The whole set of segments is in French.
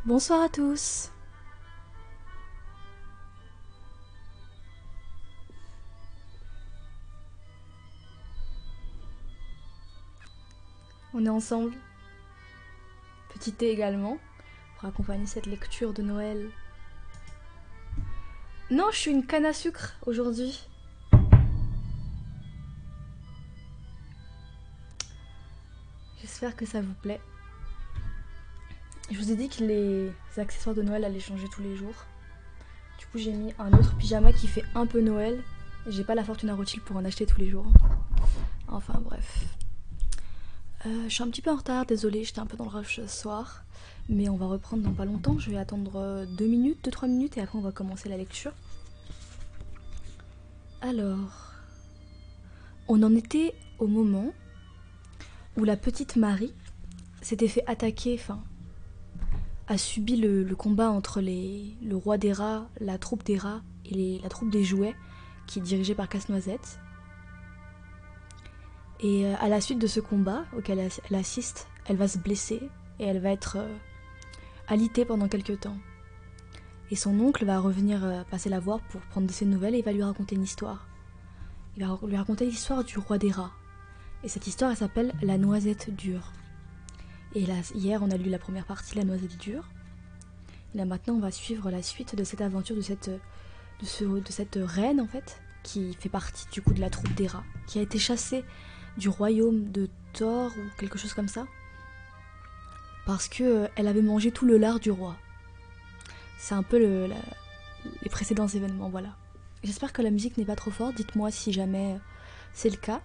Bonsoir à tous. On est ensemble. Petit thé également pour accompagner cette lecture de Noël. Non, je suis une canne à sucre aujourd'hui. J'espère que ça vous plaît. Je vous ai dit que les accessoires de Noël allaient changer tous les jours. Du coup, j'ai mis un autre pyjama qui fait un peu Noël. J'ai pas la fortune à Rothschild pour en acheter tous les jours. Enfin bref. Je suis un petit peu en retard, désolée, j'étais un peu dans le rush ce soir. Mais on va reprendre dans pas longtemps. Je vais attendre 2 minutes, 2-3 minutes et après on va commencer la lecture. Alors, on en était au moment où la petite Marie s'était fait attaquer, a subi le combat entre le roi des rats, la troupe des rats et la troupe des jouets, qui est dirigée par Casse-Noisette. Et à la suite de ce combat auquel elle assiste, elle va se blesser et elle va être alitée pendant quelques temps. Et son oncle va revenir passer la voir pour prendre de ses nouvelles et il va lui raconter une histoire. Il va lui raconter l'histoire du roi des rats. Et cette histoire, elle s'appelle La Noisette Dure. Et là, hier, on a lu la première partie, La Noisette Dure. Et là, maintenant, on va suivre la suite de cette aventure, de cette reine, en fait, qui fait partie, du coup, de la troupe des rats, qui a été chassée du royaume de Thor, ou quelque chose comme ça, parce que elle avait mangé tout le lard du roi. C'est un peu les précédents événements, voilà. J'espère que la musique n'est pas trop forte, dites-moi si jamais c'est le cas.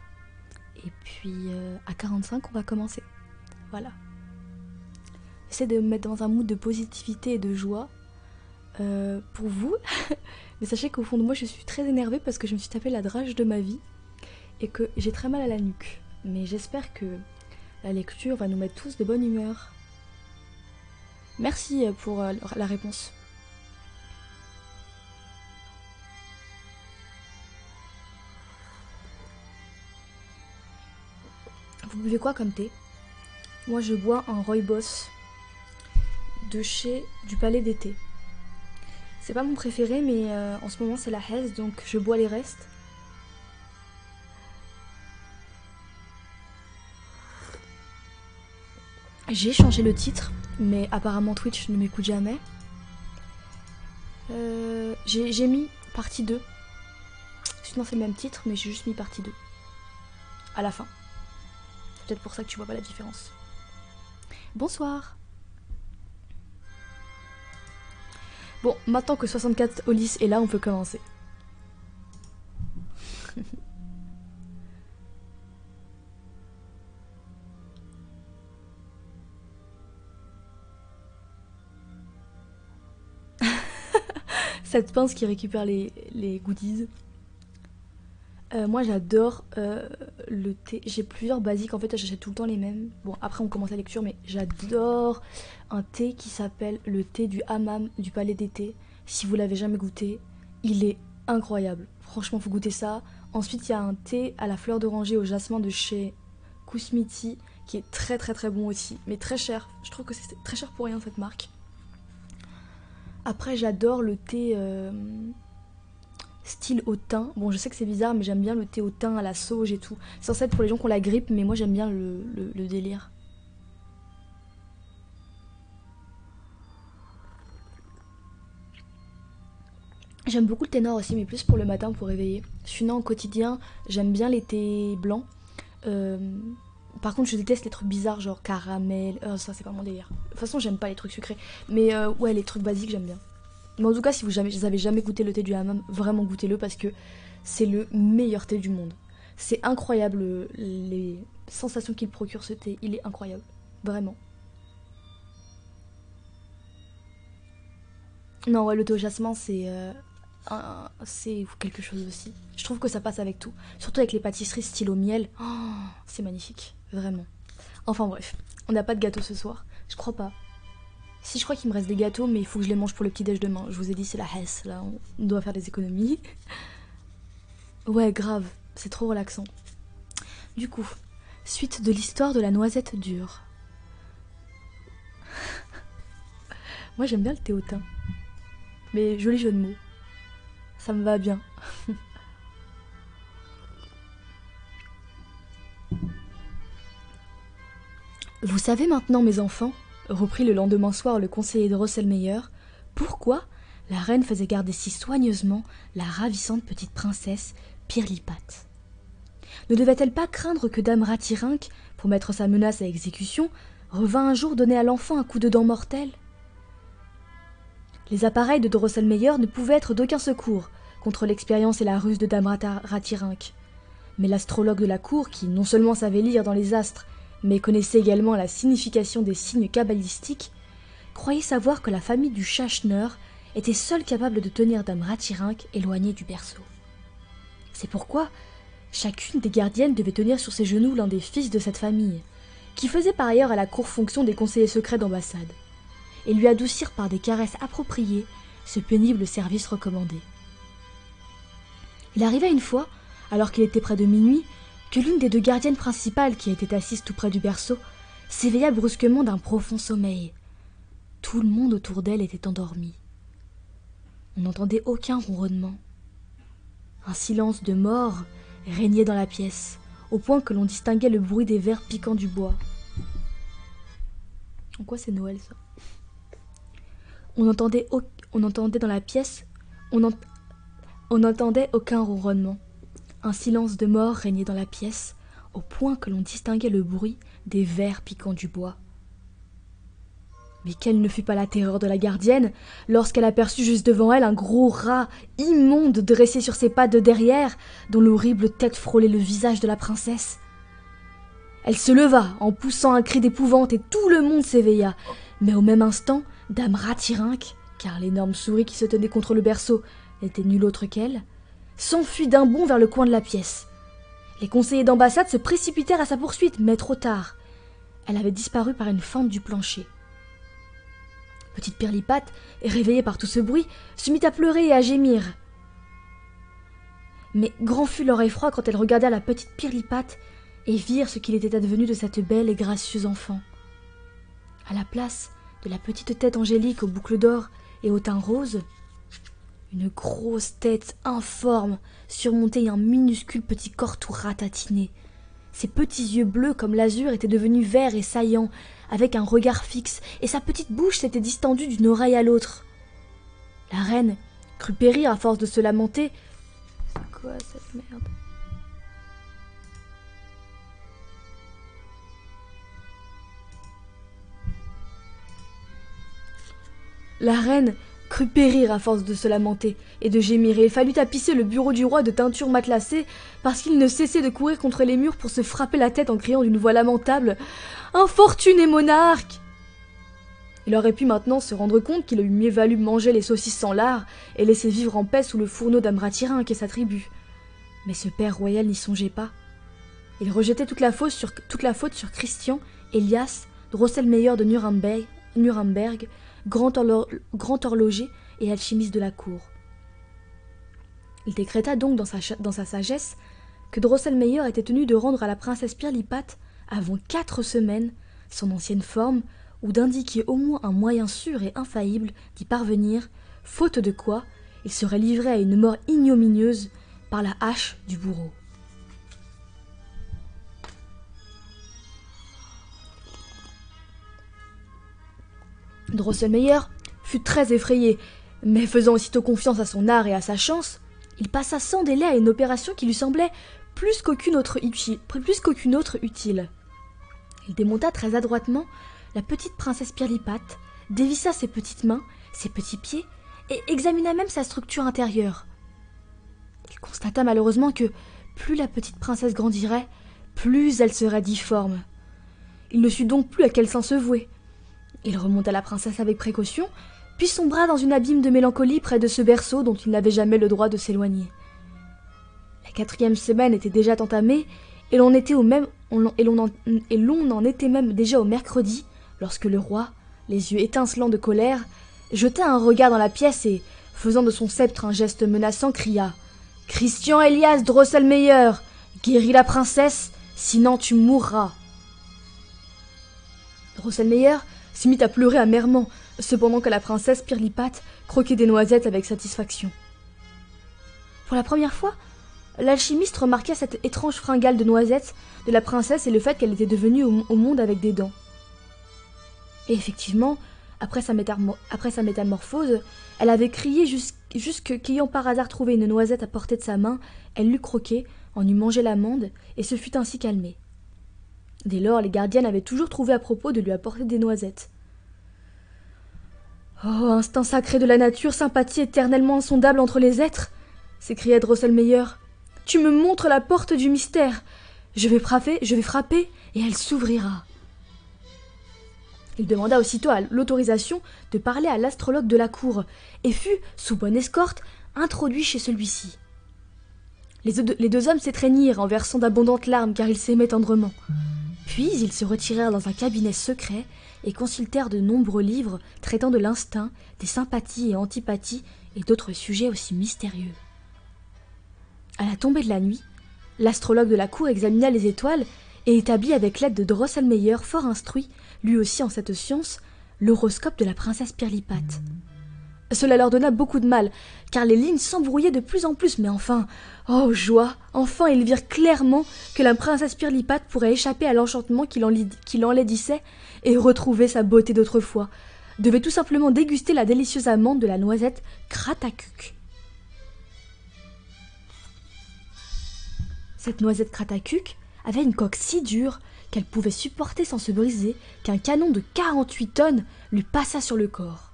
Et puis, à 45, on va commencer. Voilà. J'essaie de me mettre dans un mood de positivité et de joie pour vous. Mais sachez qu'au fond de moi, je suis très énervée parce que je me suis tapé la drage de ma vie et que j'ai très mal à la nuque. Mais j'espère que la lecture va nous mettre tous de bonne humeur. Merci pour la réponse. Vous buvez quoi comme thé? Moi, je bois un Rooibos de chez du Palais d'été. C'est pas mon préféré, mais en ce moment c'est la Hesse, donc je bois les restes. J'ai changé le titre, mais apparemment Twitch ne m'écoute jamais. J'ai mis partie 2. Sinon c'est le même titre, mais j'ai juste mis partie 2. À la fin. C'est peut-être pour ça que tu vois pas la différence. Bonsoir. Bon, maintenant que 64 Olis est là, on peut commencer. Cette pince qui récupère les goodies. Moi j'adore le thé. J'ai plusieurs basiques, en fait j'achète tout le temps les mêmes. Bon, après on commence la lecture, mais j'adore un thé qui s'appelle le thé du hammam du Palais d'été. Si vous l'avez jamais goûté, il est incroyable. Franchement, faut goûter ça. Ensuite, il y a un thé à la fleur d'oranger au jasmin de chez Kousmiti qui est très très très bon aussi, mais très cher. Je trouve que c'est très cher pour rien cette marque. Après, j'adore le thé style au thym. Bon, je sais que c'est bizarre, mais j'aime bien le thé au thym à la sauge et tout. C'est censé être pour les gens qui ont la grippe, mais moi j'aime bien le délire. J'aime beaucoup le thé noir aussi, mais plus pour le matin pour réveiller. Sinon, au quotidien, j'aime bien les thés blancs. Euh, Par contre, je déteste les trucs bizarres, genre caramel. Ça, c'est pas mon délire. De toute façon, j'aime pas les trucs sucrés. Mais ouais, les trucs basiques, j'aime bien. Mais en tout cas, si vous avez jamais goûté le thé du hammam, vraiment goûtez-le parce que c'est le meilleur thé du monde. C'est incroyable les sensations qu'il procure ce thé. Il est incroyable. Vraiment. Non, ouais, le thé au jasmin, c'est quelque chose aussi. Je trouve que ça passe avec tout. Surtout avec les pâtisseries style au miel. Oh, c'est magnifique. Vraiment. Enfin bref. On n'a pas de gâteau ce soir. Je crois pas. Si, je crois qu'il me reste des gâteaux, mais il faut que je les mange pour le petit-déj demain. Je vous ai dit, c'est la Hesse, là. On doit faire des économies. Ouais, grave. C'est trop relaxant. Du coup, suite de l'histoire de la noisette dure. Moi j'aime bien le thé au thym. Mais joli jeu de mots. Ça me va bien. Vous savez maintenant, mes enfants, reprit le lendemain soir le conseiller Drosselmeyer, pourquoi la reine faisait garder si soigneusement la ravissante petite princesse Pirlipat. Ne devait-elle pas craindre que dame Ratirinque, pour mettre sa menace à exécution, revint un jour donner à l'enfant un coup de dent mortel? Les appareils de Drosselmeyer ne pouvaient être d'aucun secours contre l'expérience et la ruse de dame Ratirinque. Mais l'astrologue de la cour, qui non seulement savait lire dans les astres, mais connaissait également la signification des signes kabbalistiques, croyait savoir que la famille du Chachneur était seule capable de tenir dame Ratirinque éloignée du berceau. C'est pourquoi chacune des gardiennes devait tenir sur ses genoux l'un des fils de cette famille, qui faisait par ailleurs à la cour fonction des conseillers secrets d'ambassade, et lui adoucir par des caresses appropriées ce pénible service recommandé. Il arriva une fois, alors qu'il était près de minuit, que l'une des deux gardiennes principales qui était assise tout près du berceau s'éveilla brusquement d'un profond sommeil. Tout le monde autour d'elle était endormi. On n'entendait aucun ronronnement. Un silence de mort régnait dans la pièce, au point que l'on distinguait le bruit des vers piquants du bois. En quoi c'est Noël, ça? On entendait dans la pièce, on n'entendait aucun ronronnement. Un silence de mort régnait dans la pièce, au point que l'on distinguait le bruit des vers piquants du bois. Mais quelle ne fut pas la terreur de la gardienne lorsqu'elle aperçut juste devant elle un gros rat immonde dressé sur ses pattes de derrière, dont l'horrible tête frôlait le visage de la princesse. Elle se leva en poussant un cri d'épouvante et tout le monde s'éveilla, mais au même instant, dame Ratirinque, car l'énorme souris qui se tenait contre le berceau n'était nulle autre qu'elle, s'enfuit d'un bond vers le coin de la pièce. Les conseillers d'ambassade se précipitèrent à sa poursuite, mais trop tard. Elle avait disparu par une fente du plancher. Petite Pirlipat, réveillée par tout ce bruit, se mit à pleurer et à gémir. Mais grand fut leur effroi quand elle regarda la petite Pirlipat et virent ce qu'il était advenu de cette belle et gracieuse enfant. À la place de la petite tête angélique aux boucles d'or et au teint rose, une grosse tête informe surmontait un minuscule petit corps tout ratatiné. Ses petits yeux bleus comme l'azur étaient devenus verts et saillants, avec un regard fixe, et sa petite bouche s'était distendue d'une oreille à l'autre. La reine crut périr à force de se lamenter. C'est quoi cette merde? La reine crut périr à force de se lamenter et de gémir, et il fallut tapisser le bureau du roi de teintures matelassées, parce qu'il ne cessait de courir contre les murs pour se frapper la tête en criant d'une voix lamentable « Infortuné monarque !» Il aurait pu maintenant se rendre compte qu'il eût mieux valu manger les saucisses sans lard et laisser vivre en paix sous le fourneau d'Ame Ratirinque et sa tribu. Mais ce père royal n'y songeait pas. Il rejetait toute la faute sur Christian, Elias, Drosselmeyer de Nuremberg, grand horloger et alchimiste de la cour. Il décréta donc dans sa sagesse que Drosselmeyer était tenu de rendre à la princesse Pirlipat, avant 4 semaines, son ancienne forme, ou d'indiquer au moins un moyen sûr et infaillible d'y parvenir, faute de quoi il serait livré à une mort ignominieuse par la hache du bourreau. Drosselmeyer fut très effrayé, mais faisant aussitôt confiance à son art et à sa chance, il passa sans délai à une opération qui lui semblait plus qu'aucune autre utile. Il démonta très adroitement la petite princesse Pirlipat, dévissa ses petites mains, ses petits pieds, et examina même sa structure intérieure. Il constata malheureusement que plus la petite princesse grandirait, plus elle serait difforme. Il ne sut donc plus à quel sein se vouer. Il remonta la princesse avec précaution, puis sombra dans une abîme de mélancolie près de ce berceau dont il n'avait jamais le droit de s'éloigner. La 4e semaine était déjà entamée, et l'on en était même déjà au mercredi, lorsque le roi, les yeux étincelants de colère, jeta un regard dans la pièce et, faisant de son sceptre un geste menaçant, cria « Christian Elias Drosselmeyer, guéris la princesse, sinon tu mourras !» Drosselmeyer se mit à pleurer amèrement, cependant que la princesse Pirlipate croquait des noisettes avec satisfaction. Pour la première fois, l'alchimiste remarqua cette étrange fringale de noisettes de la princesse et le fait qu'elle était devenue au monde avec des dents. Et effectivement, après sa métamorphose, elle avait crié jusque qu'ayant par hasard trouvé une noisette à portée de sa main, elle l'eut croquée, en eut mangé l'amande, et se fut ainsi calmée. Dès lors, les gardiennes avaient toujours trouvé à propos de lui apporter des noisettes. « Oh, instinct sacré de la nature, sympathie éternellement insondable entre les êtres !» s'écria Drosselmeyer. « Tu me montres la porte du mystère. Je vais frapper, et elle s'ouvrira. » Il demanda aussitôt l'autorisation de parler à l'astrologue de la cour, et fut, sous bonne escorte, introduit chez celui-ci. Les deux hommes s'étreignirent en versant d'abondantes larmes, car ils s'aimaient tendrement. Puis ils se retirèrent dans un cabinet secret et consultèrent de nombreux livres traitant de l'instinct, des sympathies et antipathies et d'autres sujets aussi mystérieux. À la tombée de la nuit, l'astrologue de la cour examina les étoiles et établit avec l'aide de Drosselmeyer, fort instruit, lui aussi en cette science, l'horoscope de la princesse Pirlipate. Cela leur donna beaucoup de mal, car les lignes s'embrouillaient de plus en plus, mais enfin, oh joie, enfin ils virent clairement que la princesse Pirlipate pourrait échapper à l'enchantement qui l'enlaidissait et retrouver sa beauté d'autrefois, devait tout simplement déguster la délicieuse amande de la noisette Kratakuc. Cette noisette Kratakuc avait une coque si dure qu'elle pouvait supporter sans se briser qu'un canon de 48 tonnes lui passa sur le corps.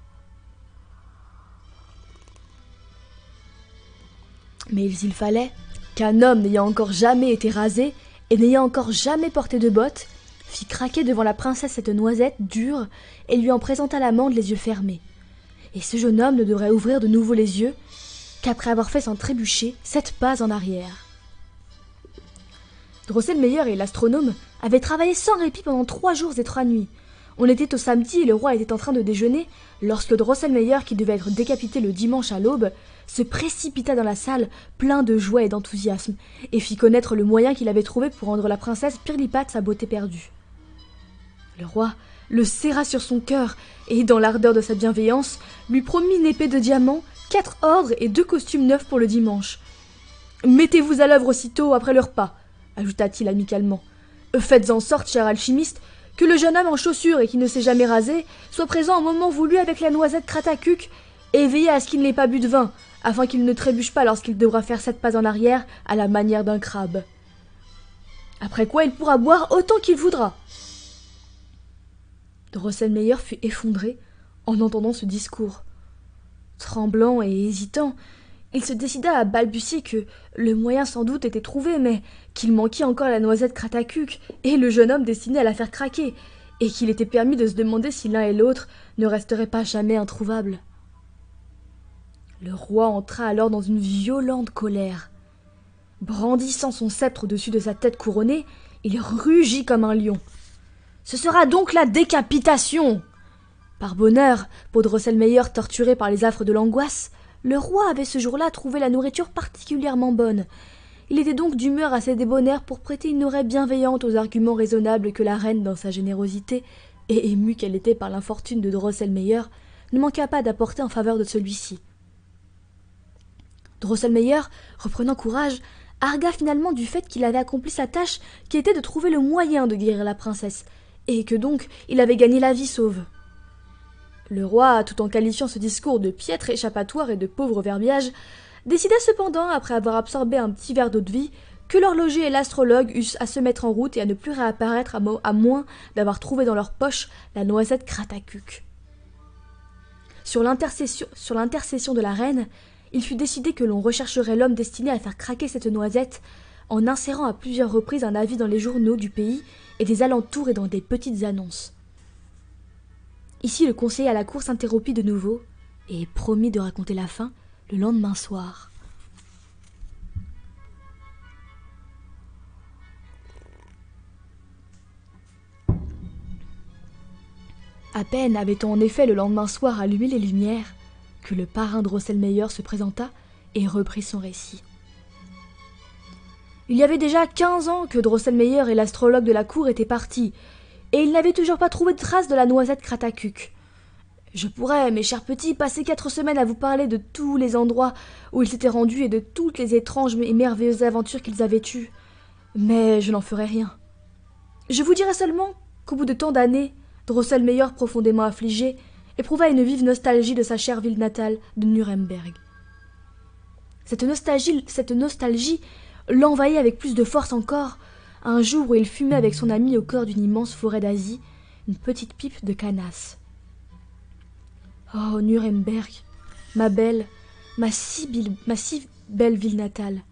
Mais il fallait qu'un homme n'ayant encore jamais été rasé et n'ayant encore jamais porté de bottes fit craquer devant la princesse cette noisette dure et lui en présenta l'amande les yeux fermés. Et ce jeune homme ne devrait ouvrir de nouveau les yeux qu'après avoir fait sans trébucher 7 pas en arrière. Drosselmeyer et l'astronome avaient travaillé sans répit pendant 3 jours et 3 nuits. On était au samedi et le roi était en train de déjeuner lorsque Drosselmeyer, qui devait être décapité le dimanche à l'aube, se précipita dans la salle plein de joie et d'enthousiasme et fit connaître le moyen qu'il avait trouvé pour rendre la princesse Pirlipate sa beauté perdue. Le roi le serra sur son cœur et, dans l'ardeur de sa bienveillance, lui promit une épée de diamant, 4 ordres et 2 costumes neufs pour le dimanche. « Mettez-vous à l'œuvre aussitôt après le repas, » ajouta-t-il amicalement. « Faites en sorte, cher alchimiste, que le jeune homme en chaussures et qui ne s'est jamais rasé soit présent au moment voulu avec la noisette Kratakuc, et veillez à ce qu'il n'ait pas bu de vin, afin qu'il ne trébuche pas lorsqu'il devra faire 7 pas en arrière à la manière d'un crabe. Après quoi il pourra boire autant qu'il voudra. » Drosselmeyer fut effondré en entendant ce discours. Tremblant et hésitant, il se décida à balbutier que le moyen sans doute était trouvé, mais qu'il manquait encore la noisette Kratakuc et le jeune homme destiné à la faire craquer, et qu'il était permis de se demander si l'un et l'autre ne resteraient pas jamais introuvables. Le roi entra alors dans une violente colère. Brandissant son sceptre au-dessus de sa tête couronnée, il rugit comme un lion. « Ce sera donc la décapitation !» Par bonheur, pour Drosselmeyer torturé par les affres de l'angoisse, le roi avait ce jour-là trouvé la nourriture particulièrement bonne. Il était donc d'humeur assez débonnaire pour prêter une oreille bienveillante aux arguments raisonnables que la reine, dans sa générosité, et émue qu'elle était par l'infortune de Drosselmeyer, ne manqua pas d'apporter en faveur de celui-ci. Drosselmeyer, reprenant courage, argua finalement du fait qu'il avait accompli sa tâche qui était de trouver le moyen de guérir la princesse, et que donc il avait gagné la vie sauve. Le roi, tout en qualifiant ce discours de piètre échappatoire et de pauvre verbiage, décida cependant, après avoir absorbé un petit verre d'eau-de-vie, que l'horloger et l'astrologue eussent à se mettre en route et à ne plus réapparaître à moins d'avoir trouvé dans leur poche la noisette Kratakuc. Sur l'intercession de la reine, il fut décidé que l'on rechercherait l'homme destiné à faire craquer cette noisette en insérant à plusieurs reprises un avis dans les journaux du pays et des alentours et dans des petites annonces. Ici, le conseiller à la cour s'interrompit de nouveau et promit de raconter la fin le lendemain soir. À peine avait-on en effet le lendemain soir allumé les lumières que le parrain Drosselmeyer se présenta et reprit son récit. Il y avait déjà 15 ans que Drosselmeyer et l'astrologue de la cour étaient partis, et ils n'avaient toujours pas trouvé de trace de la noisette Kratakuc. Je pourrais, mes chers petits, passer 4 semaines à vous parler de tous les endroits où ils s'étaient rendus et de toutes les étranges et merveilleuses aventures qu'ils avaient eues. Mais je n'en ferai rien. Je vous dirai seulement qu'au bout de tant d'années, Drosselmeyer, profondément affligé, éprouva une vive nostalgie de sa chère ville natale de Nuremberg. Cette nostalgie l'envahit avec plus de force encore, un jour où il fumait avec son ami au cœur d'une immense forêt d'Asie, une petite pipe de canasse. Oh, Nuremberg, ma si belle ville natale.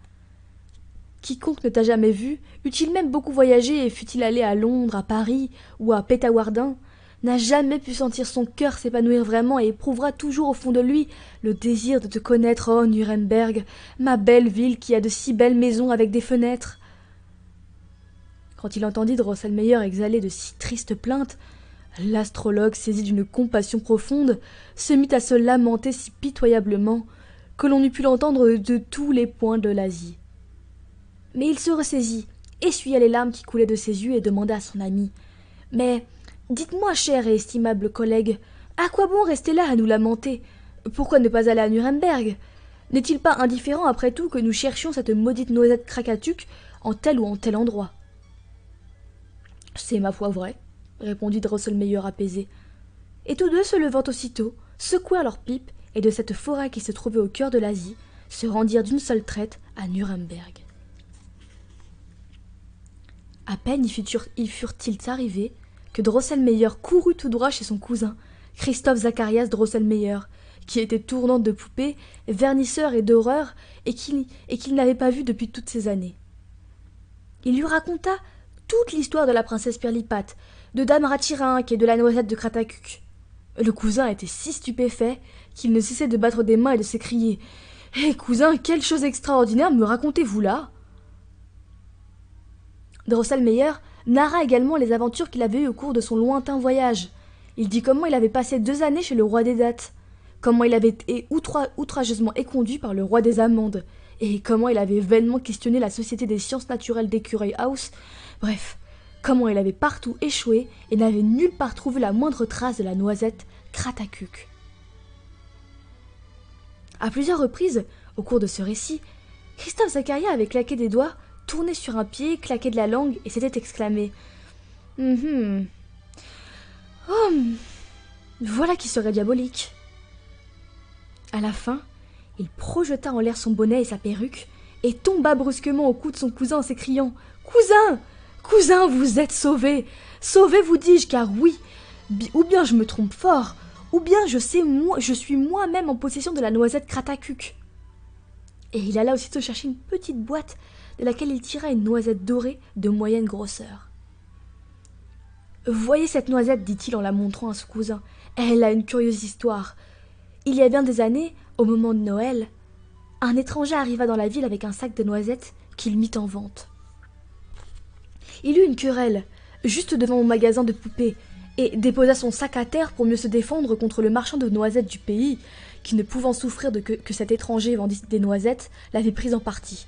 Quiconque ne t'a jamais vu, eût-il même beaucoup voyagé et fût-il allé à Londres, à Paris ou à Pétawardin, n'a jamais pu sentir son cœur s'épanouir vraiment et éprouvera toujours au fond de lui le désir de te connaître, oh Nuremberg, ma belle ville qui a de si belles maisons avec des fenêtres. Quand il entendit Drosselmeyer exhaler de si tristes plaintes, l'astrologue, saisi d'une compassion profonde, se mit à se lamenter si pitoyablement que l'on eût pu l'entendre de tous les points de l'Asie. Mais il se ressaisit, essuya les larmes qui coulaient de ses yeux et demanda à son ami « Mais dites-moi, cher et estimable collègue, à quoi bon rester là à nous lamenter? Pourquoi ne pas aller à Nuremberg? N'est-il pas indifférent après tout que nous cherchions cette maudite noisette Krakatuk en tel ou en tel endroit ?» « C'est ma foi vrai, » répondit Drosselmeyer apaisé. Et tous deux se levant aussitôt, secouèrent leurs pipes et de cette forêt qui se trouvait au cœur de l'Asie, se rendirent d'une seule traite à Nuremberg. À peine y furent-ils arrivés que Drosselmeyer courut tout droit chez son cousin, Christoph Zacharias Drosselmeyer, qui était tournant de poupées, vernisseur et d'horreur, et qu'il n'avait pas vu depuis toutes ces années. Il lui raconta toute l'histoire de la princesse Pirlipate, de Dame Ratschirinck et de la noisette de Krakatuk. Le cousin était si stupéfait qu'il ne cessait de battre des mains et de s'écrier « Eh, cousin, quelle chose extraordinaire me racontez-vous là ?» Drosselmeyer narra également les aventures qu'il avait eues au cours de son lointain voyage. Il dit comment il avait passé 2 années chez le roi des Dattes, comment il avait été outrageusement éconduit par le roi des Amandes, et comment il avait vainement questionné la Société des sciences naturelles d'Écureuil House. Bref, comment il avait partout échoué et n'avait nulle part trouvé la moindre trace de la noisette Krakatuk. À plusieurs reprises, au cours de ce récit, Christophe Zacharias avait claqué des doigts, tourné sur un pied, claqué de la langue et s'était exclamé « Oh, voilà qui serait diabolique !» À la fin, il projeta en l'air son bonnet et sa perruque et tomba brusquement au cou de son cousin en s'écriant « Cousin ! Cousin, vous êtes sauvé! Sauvé, vous dis-je, car oui, ou bien je me trompe fort, ou bien je suis moi-même en possession de la noisette Krakatuk. » Et il alla aussitôt chercher une petite boîte de laquelle il tira une noisette dorée de moyenne grosseur. « Voyez cette noisette, dit-il en la montrant à son cousin. Elle a une curieuse histoire. Il y a bien des années, au moment de Noël, un étranger arriva dans la ville avec un sac de noisettes qu'il mit en vente. Il eut une querelle, juste devant mon magasin de poupées, et déposa son sac à terre pour mieux se défendre contre le marchand de noisettes du pays, qui, ne pouvant souffrir que cet étranger vendît des noisettes, l'avait prise à partie.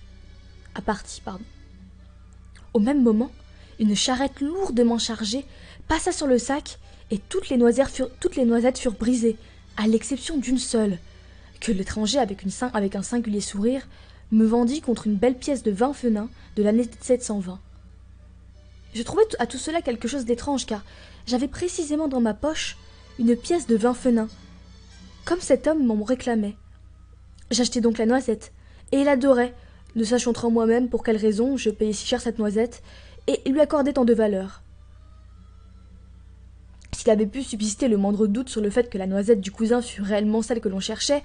Au même moment, une charrette lourdement chargée passa sur le sac, et toutes les noisettes furent brisées, à l'exception d'une seule, que l'étranger, avec un singulier sourire, me vendit contre une belle pièce de 20 fenins de l'année 720. Je trouvais à tout cela quelque chose d'étrange, car j'avais précisément dans ma poche une pièce de 20 fenins, comme cet homme m'en réclamait. J'achetai donc la noisette, et il adorait, ne sachant trop moi-même pour quelle raison je payais si cher cette noisette, et lui accordait tant de valeur. S'il avait pu subsister le moindre doute sur le fait que la noisette du cousin fût réellement celle que l'on cherchait,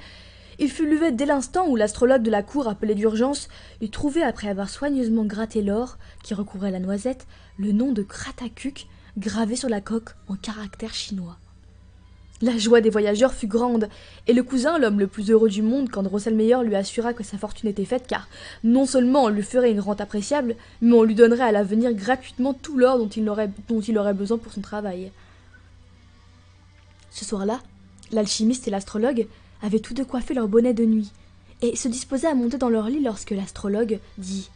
il fut levé dès l'instant où l'astrologue de la cour, appelé d'urgence, eut trouvé, après avoir soigneusement gratté l'or qui recouvrait la noisette, le nom de Krakatuk gravé sur la coque en caractères chinois. La joie des voyageurs fut grande, et le cousin, l'homme le plus heureux du monde, quand Drosselmeyer lui assura que sa fortune était faite, car non seulement on lui ferait une rente appréciable, mais on lui donnerait à l'avenir gratuitement tout l'or dont il aurait besoin pour son travail. Ce soir-là, l'alchimiste et l'astrologue avaient tous deux coiffé leur bonnet de nuit, et se disposaient à monter dans leur lit lorsque l'astrologue dit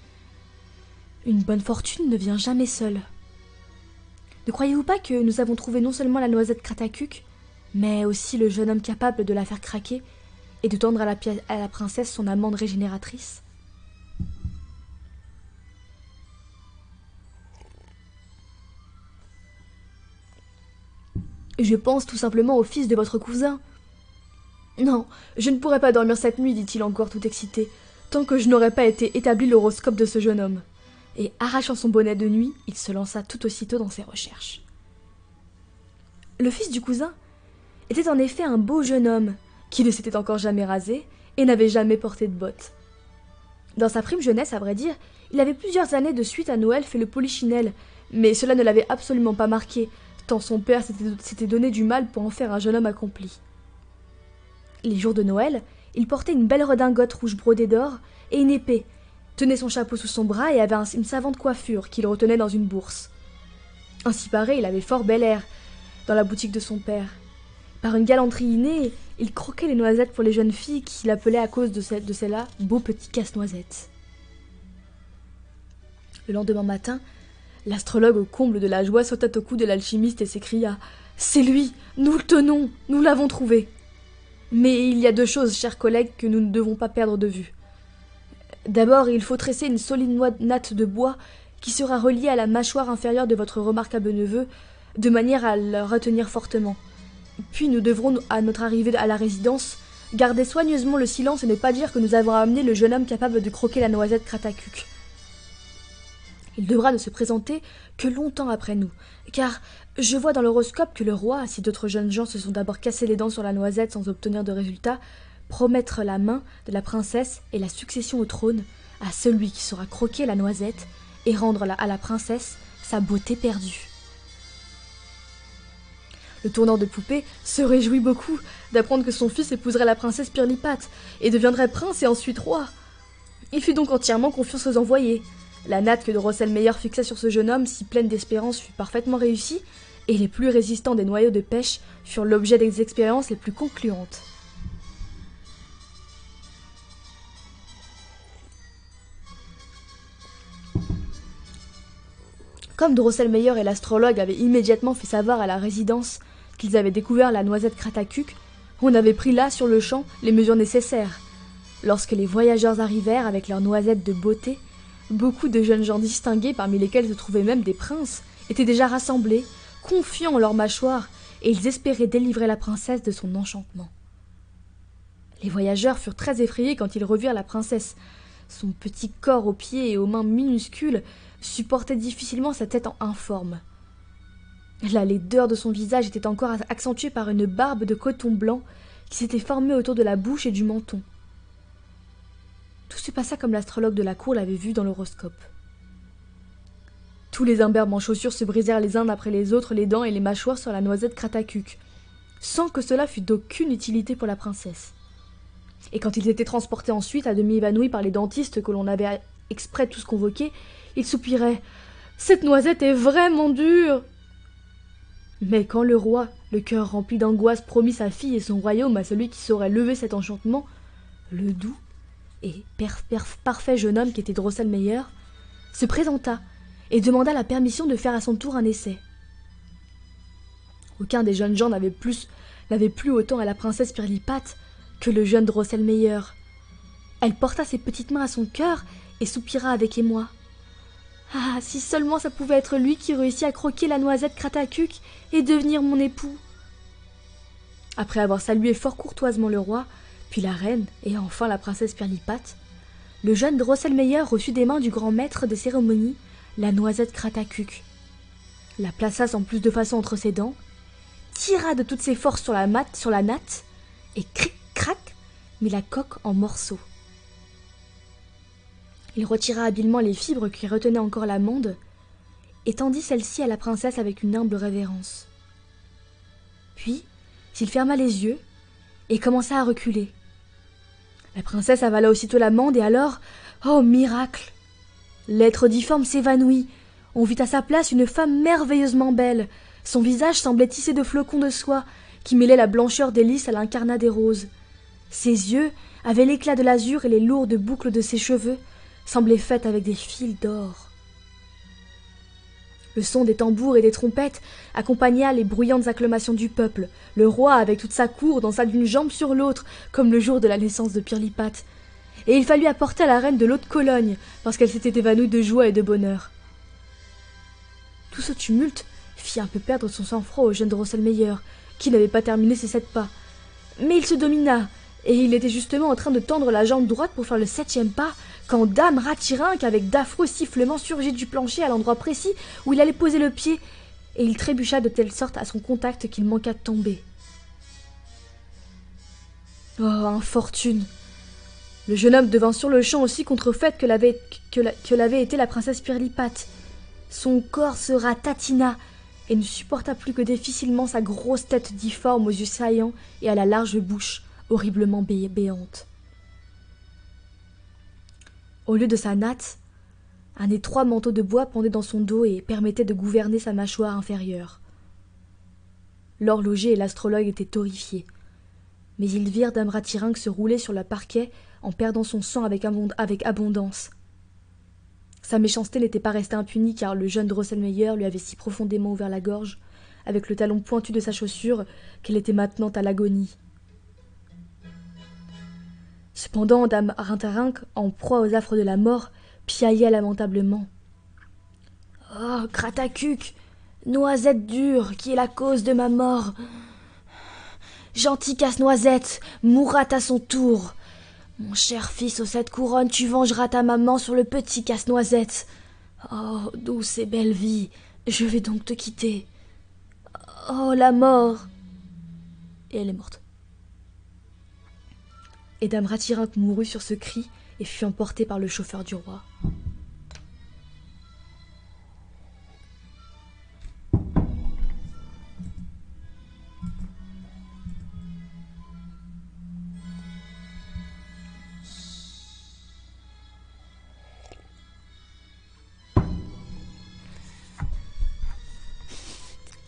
« Une bonne fortune ne vient jamais seule. Ne croyez-vous pas que nous avons trouvé non seulement la noisette Krakatuk, mais aussi le jeune homme capable de la faire craquer et de tendre à la princesse son amande régénératrice. Je pense tout simplement au fils de votre cousin. Non, je ne pourrai pas dormir cette nuit, dit-il encore tout excité, tant que je n'aurais pas été établi l'horoscope de ce jeune homme. Et arrachant son bonnet de nuit, il se lança tout aussitôt dans ses recherches. Le fils du cousin était en effet un beau jeune homme, qui ne s'était encore jamais rasé et n'avait jamais porté de bottes. Dans sa prime jeunesse, à vrai dire, il avait plusieurs années de suite à Noël fait le polichinelle, mais cela ne l'avait absolument pas marqué, tant son père s'était donné du mal pour en faire un jeune homme accompli. Les jours de Noël, il portait une belle redingote rouge brodée d'or et une épée, tenait son chapeau sous son bras et avait une savante coiffure qu'il retenait dans une bourse. Ainsi paré, il avait fort bel air dans la boutique de son père. Par une galanterie innée, il croquait les noisettes pour les jeunes filles qui l'appelaient à cause de celle-là beau petit casse-noisette. Le lendemain matin, l'astrologue au comble de la joie sauta au cou de l'alchimiste et s'écria « C'est lui, nous le tenons, nous l'avons trouvé !» Mais il y a deux choses, chers collègues, que nous ne devons pas perdre de vue. D'abord, il faut tresser une solide natte de bois qui sera reliée à la mâchoire inférieure de votre remarquable neveu, de manière à le retenir fortement. Puis nous devrons, à notre arrivée à la résidence, garder soigneusement le silence et ne pas dire que nous avons amené le jeune homme capable de croquer la noisette Kratakuc. Il devra ne se présenter que longtemps après nous, car je vois dans l'horoscope que le roi, si d'autres jeunes gens se sont d'abord cassés les dents sur la noisette sans obtenir de résultat, promettre la main de la princesse et la succession au trône à celui qui saura croquer la noisette et rendre à la princesse sa beauté perdue. Le tourneur de poupée se réjouit beaucoup d'apprendre que son fils épouserait la princesse Pirlipate et deviendrait prince et ensuite roi. Il fit donc entièrement confiance aux envoyés. La natte que Drosselmeyer fixa sur ce jeune homme, si pleine d'espérance, fut parfaitement réussie, et les plus résistants des noyaux de pêche furent l'objet des expériences les plus concluantes. Comme Drosselmeyer et l'astrologue avaient immédiatement fait savoir à la résidence qu'ils avaient découvert la noisette Kratakuc, on avait pris là, sur le champ, les mesures nécessaires. Lorsque les voyageurs arrivèrent avec leurs noisettes de beauté, beaucoup de jeunes gens distingués, parmi lesquels se trouvaient même des princes, étaient déjà rassemblés, confiants en leur mâchoire, et ils espéraient délivrer la princesse de son enchantement. Les voyageurs furent très effrayés quand ils revirent la princesse. Son petit corps aux pieds et aux mains minuscules supportait difficilement sa tête informe. La laideur de son visage était encore accentuée par une barbe de coton blanc qui s'était formée autour de la bouche et du menton. Tout se passa comme l'astrologue de la cour l'avait vu dans l'horoscope. Tous les imberbes en chaussures se brisèrent les uns après les autres les dents et les mâchoires sur la noisette Kratakuc, sans que cela fût d'aucune utilité pour la princesse. Et quand ils étaient transportés ensuite, à demi évanouis par les dentistes que l'on avait exprès tous convoqués, ils soupiraient « Cette noisette est vraiment dure !» Mais quand le roi, le cœur rempli d'angoisse, promit sa fille et son royaume à celui qui saurait lever cet enchantement, le doux et parfait jeune homme qui était Drosselmeyer se présenta et demanda la permission de faire à son tour un essai. Aucun des jeunes gens n'avait plu autant à la princesse Pirlipate que le jeune Drosselmeyer. Elle porta ses petites mains à son cœur et soupira avec émoi. Ah, si seulement ça pouvait être lui qui réussit à croquer la noisette Kratakuc et devenir mon époux. Après avoir salué fort courtoisement le roi, puis la reine et enfin la princesse Pirlipate, le jeune Drosselmeyer reçut des mains du grand maître des cérémonies la noisette Kratakuc, la plaça sans plus de façon entre ses dents, tira de toutes ses forces sur la natte et cric-crac mit la coque en morceaux. Il retira habilement les fibres qui retenaient encore l'amande et tendit celle-ci à la princesse avec une humble révérence. Puis, il ferma les yeux et commença à reculer. La princesse avala aussitôt l'amande et alors, oh miracle! L'être difforme s'évanouit. On vit à sa place une femme merveilleusement belle. Son visage semblait tissé de flocons de soie qui mêlaient la blancheur des lys à l'incarnat des roses. Ses yeux avaient l'éclat de l'azur et les lourdes boucles de ses cheveux semblaient faites avec des fils d'or. Le son des tambours et des trompettes accompagna les bruyantes acclamations du peuple. Le roi, avec toute sa cour, dansa d'une jambe sur l'autre, comme le jour de la naissance de Pirlipat. Et il fallut apporter à la reine de l'eau de Cologne, parce qu'elle s'était évanouie de joie et de bonheur. Tout ce tumulte fit un peu perdre son sang-froid au jeune Drosselmeyer, qui n'avait pas terminé ses 7 pas. Mais il se domina, et il était justement en train de tendre la jambe droite pour faire le 7e pas, quand Dame Ratirinque, avec d'affreux sifflements, surgit du plancher à l'endroit précis où il allait poser le pied, et il trébucha de telle sorte à son contact qu'il manqua de tomber. Oh, infortune! Le jeune homme devint sur-le-champ aussi contrefaite que l'avait été la princesse Pirlipat. Son corps se ratatina et ne supporta plus que difficilement sa grosse tête difforme aux yeux saillants et à la large bouche horriblement béante. Au lieu de sa natte, un étroit manteau de bois pendait dans son dos et permettait de gouverner sa mâchoire inférieure. L'horloger et l'astrologue étaient horrifiés, mais ils virent Dame Ratirinque se rouler sur le parquet en perdant son sang avec abondance. Sa méchanceté n'était pas restée impunie, car le jeune Drosselmeyer lui avait si profondément ouvert la gorge, avec le talon pointu de sa chaussure, qu'elle était maintenant à l'agonie. Cependant, Dame Ratirinque, en proie aux affres de la mort, piaillait lamentablement. « Oh, Kratakuc, noisette dure, qui est la cause de ma mort. Gentil casse-noisette, mourra à son tour. Mon cher fils aux 7 couronnes, tu vengeras ta maman sur le petit casse-noisette. Oh, douce et belle vie, je vais donc te quitter. Oh, la mort !» Et elle est morte. Et Dame Ratirinque mourut sur ce cri et fut emportée par le chauffeur du roi.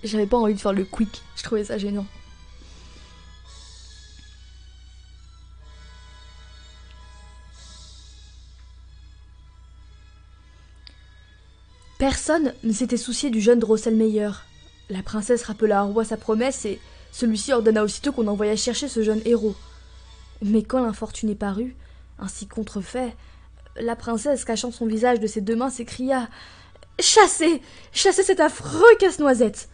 J'avais pas envie de faire le quick, je trouvais ça gênant. Personne ne s'était soucié du jeune Drosselmeyer. La princesse rappela au roi sa promesse et celui-ci ordonna aussitôt qu'on envoya chercher ce jeune héros. Mais quand l'infortuné parut, ainsi contrefait, la princesse, cachant son visage de ses 2 mains, s'écria « Chassez! Chassez cet affreux casse-noisette !»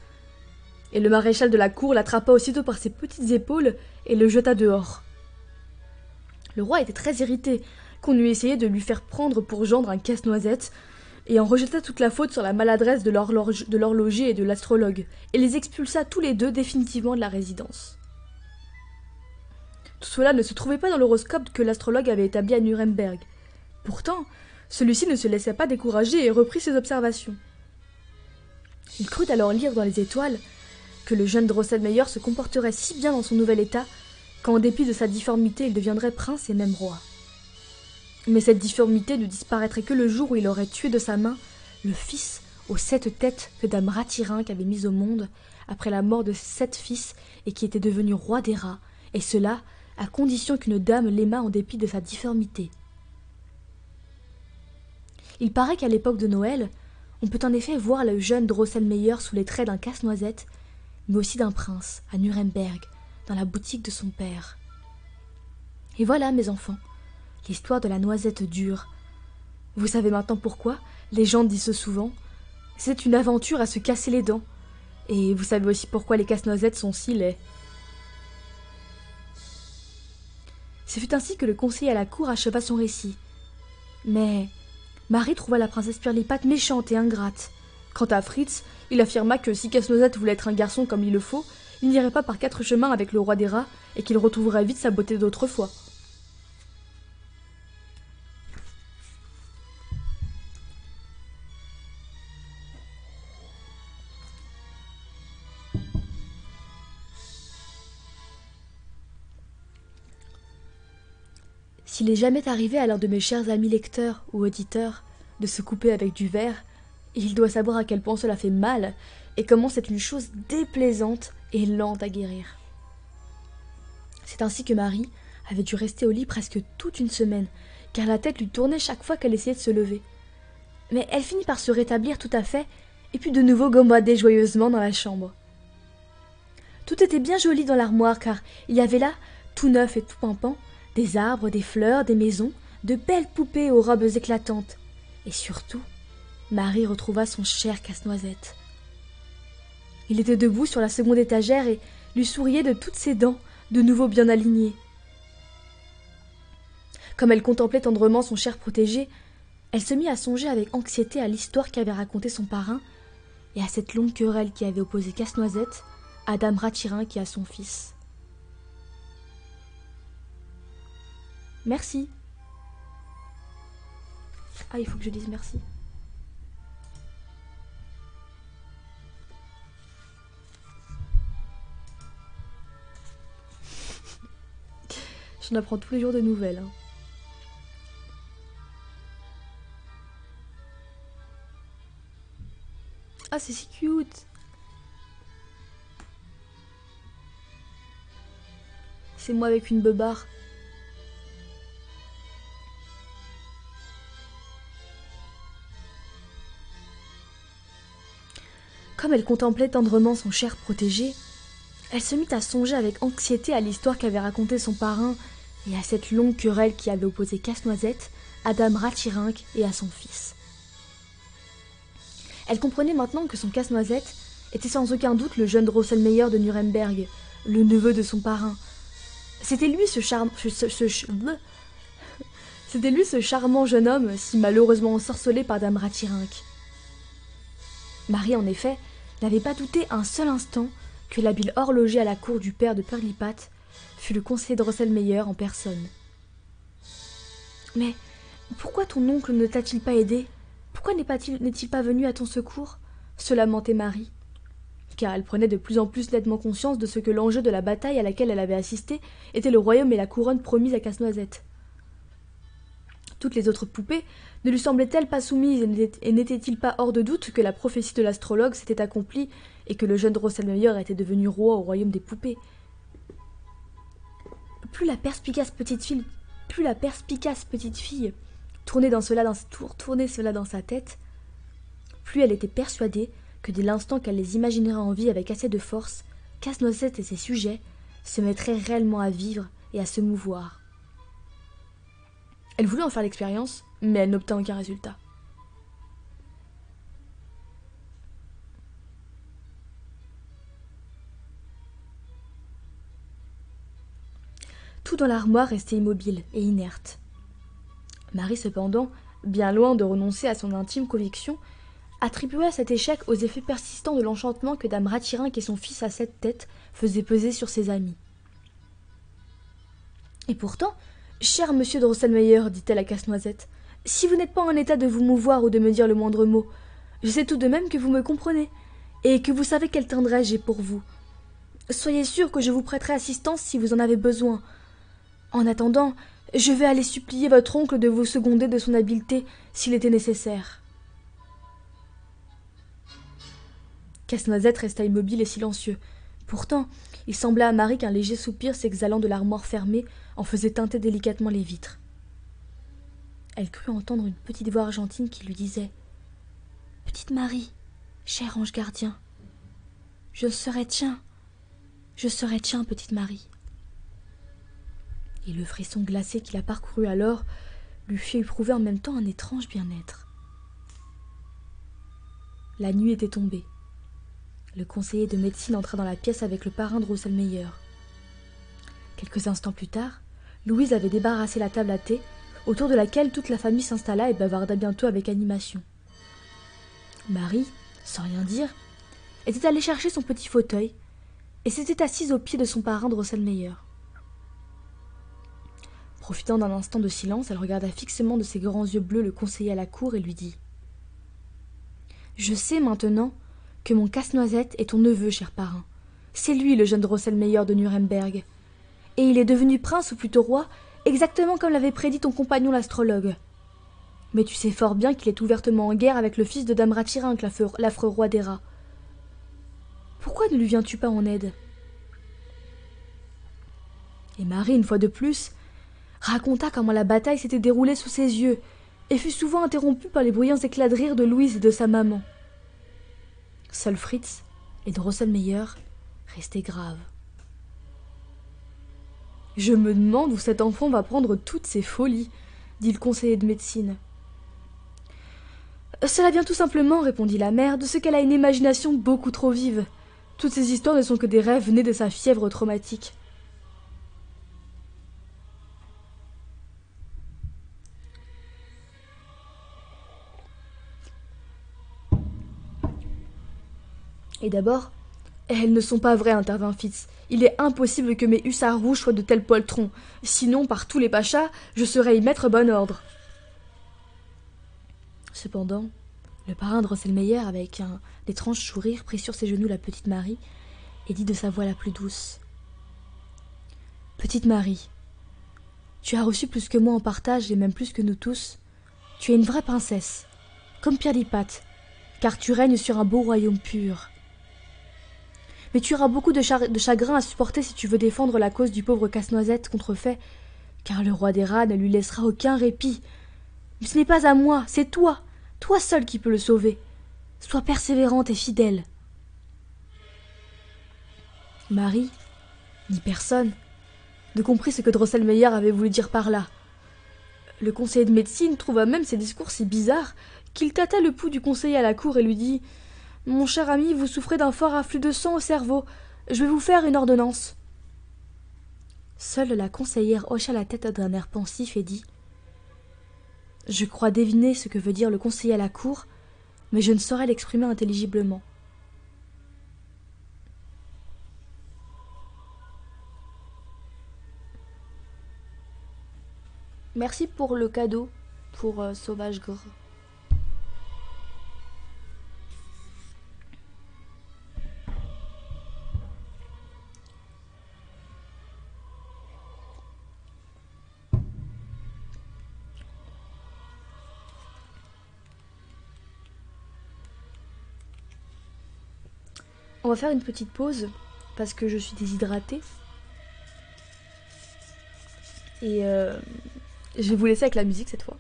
Et le maréchal de la cour l'attrapa aussitôt par ses petites épaules et le jeta dehors. Le roi était très irrité qu'on eût essayé de lui faire prendre pour gendre un casse-noisette, et en rejeta toute la faute sur la maladresse de l'horloger et de l'astrologue, et les expulsa tous les 2 définitivement de la résidence. Tout cela ne se trouvait pas dans l'horoscope que l'astrologue avait établi à Nuremberg. Pourtant, celui-ci ne se laissa pas décourager et reprit ses observations. Il crut alors lire dans les étoiles que le jeune Drosselmeyer se comporterait si bien dans son nouvel état qu'en dépit de sa difformité, il deviendrait prince et même roi. Mais cette difformité ne disparaîtrait que le jour où il aurait tué de sa main le fils aux 7 têtes que Dame Ratirinque avait mis au monde après la mort de ses 7 fils et qui était devenu roi des rats, et cela à condition qu'une dame l'aimât en dépit de sa difformité. Il paraît qu'à l'époque de Noël, on peut en effet voir le jeune Drosselmeyer sous les traits d'un casse-noisette, mais aussi d'un prince, à Nuremberg, dans la boutique de son père. Et voilà, mes enfants, l'histoire de la noisette dure. Vous savez maintenant pourquoi les gens disent souvent « C'est une aventure à se casser les dents ». Et vous savez aussi pourquoi les casse-noisettes sont si laids. Ce fut ainsi que le conseiller à la cour acheva son récit. Mais Marie trouva la princesse Pirlipat méchante et ingrate. Quant à Fritz, il affirma que si Casse-Noisette voulait être un garçon comme il le faut, il n'irait pas par 4 chemins avec le roi des rats et qu'il retrouverait vite sa beauté d'autrefois. S'il est jamais arrivé à l'un de mes chers amis lecteurs ou auditeurs de se couper avec du verre, il doit savoir à quel point cela fait mal et comment c'est une chose déplaisante et lente à guérir. C'est ainsi que Marie avait dû rester au lit presque toute une semaine, car la tête lui tournait chaque fois qu'elle essayait de se lever. Mais elle finit par se rétablir tout à fait, et puis de nouveau gambadait joyeusement dans la chambre. Tout était bien joli dans l'armoire, car il y avait là, tout neuf et tout pimpant, des arbres, des fleurs, des maisons, de belles poupées aux robes éclatantes. Et surtout, Marie retrouva son cher Casse-Noisette. Il était debout sur la seconde étagère et lui souriait de toutes ses dents, de nouveau bien alignées. Comme elle contemplait tendrement son cher protégé, elle se mit à songer avec anxiété à l'histoire qu'avait racontée son parrain et à cette longue querelle qui avait opposé Casse-Noisette à Dame Ratirinque et à son fils. Merci. Ah, il faut que je dise merci. J'en apprends tous les jours de nouvelles. Hein. Ah, c'est si cute. C'est moi avec une beubare. Comme elle contemplait tendrement son cher protégé, elle se mit à songer avec anxiété à l'histoire qu'avait racontée son parrain et à cette longue querelle qui avait opposé Casse-Noisette à Dame Ratirinque et à son fils. Elle comprenait maintenant que son Casse-Noisette était sans aucun doute le jeune Drosselmeyer de Nuremberg, le neveu de son parrain. C'était lui ce charmant jeune homme si malheureusement ensorcelé par Dame Ratirinque. Marie, en effet, n'avait pas douté un seul instant que l'habile horloger à la cour du père de Pirlipat fut le conseiller Drosselmeyer en personne. « Mais pourquoi ton oncle ne t'a-t-il pas aidé ? Pourquoi n'est-il pas venu à ton secours ?» se lamentait Marie, car elle prenait de plus en plus nettement conscience de ce que l'enjeu de la bataille à laquelle elle avait assisté était le royaume et la couronne promise à Casse-Noisette. Toutes les autres poupées ne lui semblaient-elles pas soumises et n'était-il pas hors de doute que la prophétie de l'astrologue s'était accomplie et que le jeune Drosselmeyer était devenu roi au royaume des poupées? Plus la perspicace petite fille tournait cela dans sa tête, plus elle était persuadée que dès l'instant qu'elle les imaginerait en vie avec assez de force, Casse-Noisette et ses sujets se mettraient réellement à vivre et à se mouvoir. Elle voulut en faire l'expérience, mais elle n'obtint aucun résultat. Tout dans l'armoire restait immobile et inerte. Marie, cependant, bien loin de renoncer à son intime conviction, attribua cet échec aux effets persistants de l'enchantement que Dame Ratirinque et son fils à 7 têtes faisaient peser sur ses amis. Et pourtant, cher monsieur Drosselmeyer, dit-elle à Casse-Noisette, si vous n'êtes pas en état de vous mouvoir ou de me dire le moindre mot, je sais tout de même que vous me comprenez, et que vous savez quelle tendresse j'ai pour vous. Soyez sûr que je vous prêterai assistance si vous en avez besoin. En attendant, je vais aller supplier votre oncle de vous seconder de son habileté s'il était nécessaire. Casse-Noisette resta immobile et silencieux. Pourtant, il sembla à Marie qu'un léger soupir s'exhalant de l'armoire fermée en faisait teinter délicatement les vitres. Elle crut entendre une petite voix argentine qui lui disait « Petite Marie, cher ange gardien, je serai tien, petite Marie. » Et le frisson glacé qui la parcourut alors lui fit éprouver en même temps un étrange bien-être. La nuit était tombée. Le conseiller de médecine entra dans la pièce avec le parrain Drosselmeyer. Quelques instants plus tard, Louise avait débarrassé la table à thé, autour de laquelle toute la famille s'installa et bavarda bientôt avec animation. Marie, sans rien dire, était allée chercher son petit fauteuil et s'était assise au pied de son parrain Drosselmeyer. Profitant d'un instant de silence, elle regarda fixement de ses grands yeux bleus le conseiller à la cour et lui dit « Je sais maintenant que mon Casse-Noisette est ton neveu, cher parrain. C'est lui le jeune Drosselmeyer de Nuremberg. Et il est devenu prince ou plutôt roi, exactement comme l'avait prédit ton compagnon l'astrologue. Mais tu sais fort bien qu'il est ouvertement en guerre avec le fils de Dame Ratirinque, l'affreux roi des rats. Pourquoi ne lui viens-tu pas en aide ?» Et Marie, une fois de plus, raconta comment la bataille s'était déroulée sous ses yeux et fut souvent interrompue par les bruyants éclats de rire de Louise et de sa maman. Seul Fritz et Drosselmeyer restaient graves. « Je me demande où cet enfant va prendre toutes ces folies, dit le conseiller de médecine. Cela vient tout simplement, répondit la mère, de ce qu'elle a une imagination beaucoup trop vive. Toutes ces histoires ne sont que des rêves nés de sa fièvre traumatique. Et d'abord, elles ne sont pas vraies, intervint Fitz. Il est impossible que mes hussards rouges soient de tels poltrons. Sinon, par tous les pachas, je saurais y mettre bon ordre. Cependant, le parrain Drosselmeyer, avec un étrange sourire, prit sur ses genoux la petite Marie et dit de sa voix la plus douce. « Petite Marie, tu as reçu plus que moi en partage et même plus que nous tous. Tu es une vraie princesse, comme Pirlipate, car tu règnes sur un beau royaume pur. Mais tu auras beaucoup de chagrin à supporter si tu veux défendre la cause du pauvre Casse-Noisette contrefait, car le roi des rats ne lui laissera aucun répit. Mais ce n'est pas à moi, c'est toi seul qui peux le sauver. Sois persévérante et fidèle. » Marie, ni personne, ne comprit ce que Drosselmeyer avait voulu dire par là. Le conseiller de médecine trouva même ses discours si bizarres qu'il tâta le pouls du conseiller à la cour et lui dit « Mon cher ami, vous souffrez d'un fort afflux de sang au cerveau. Je vais vous faire une ordonnance. » Seule la conseillère hocha la tête d'un air pensif et dit « Je crois deviner ce que veut dire le conseiller à la cour, mais je ne saurais l'exprimer intelligiblement. » Merci pour le cadeau, pour Sauvage Gr. On va faire une petite pause parce que je suis déshydratée. Et je vais vous laisser avec la musique cette fois.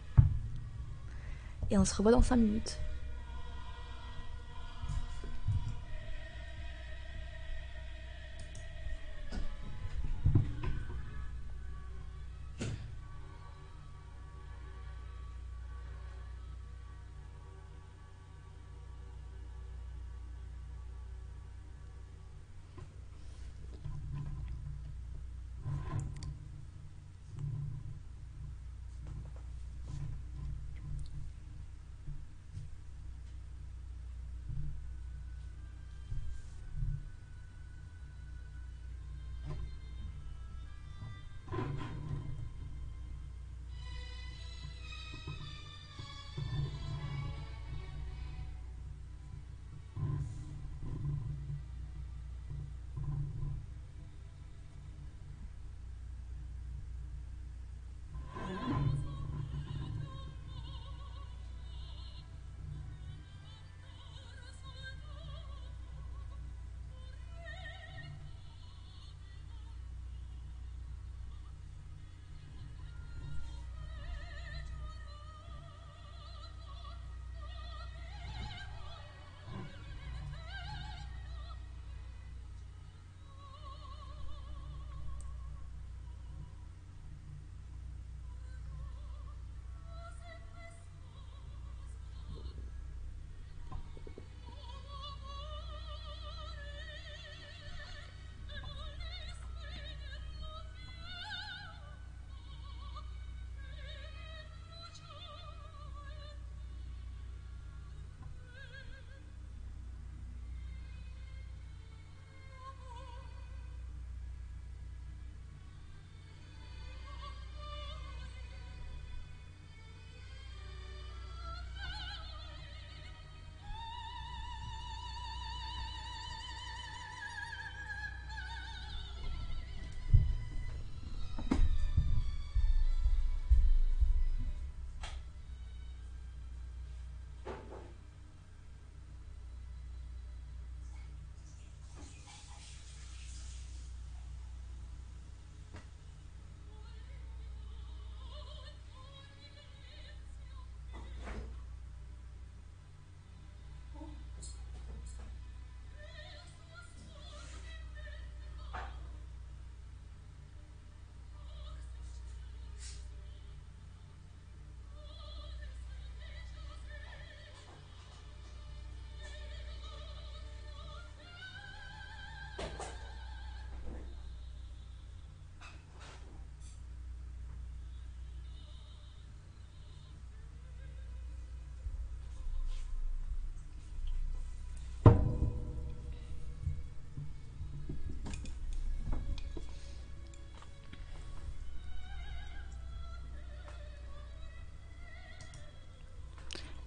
Et on se revoit dans 5 minutes.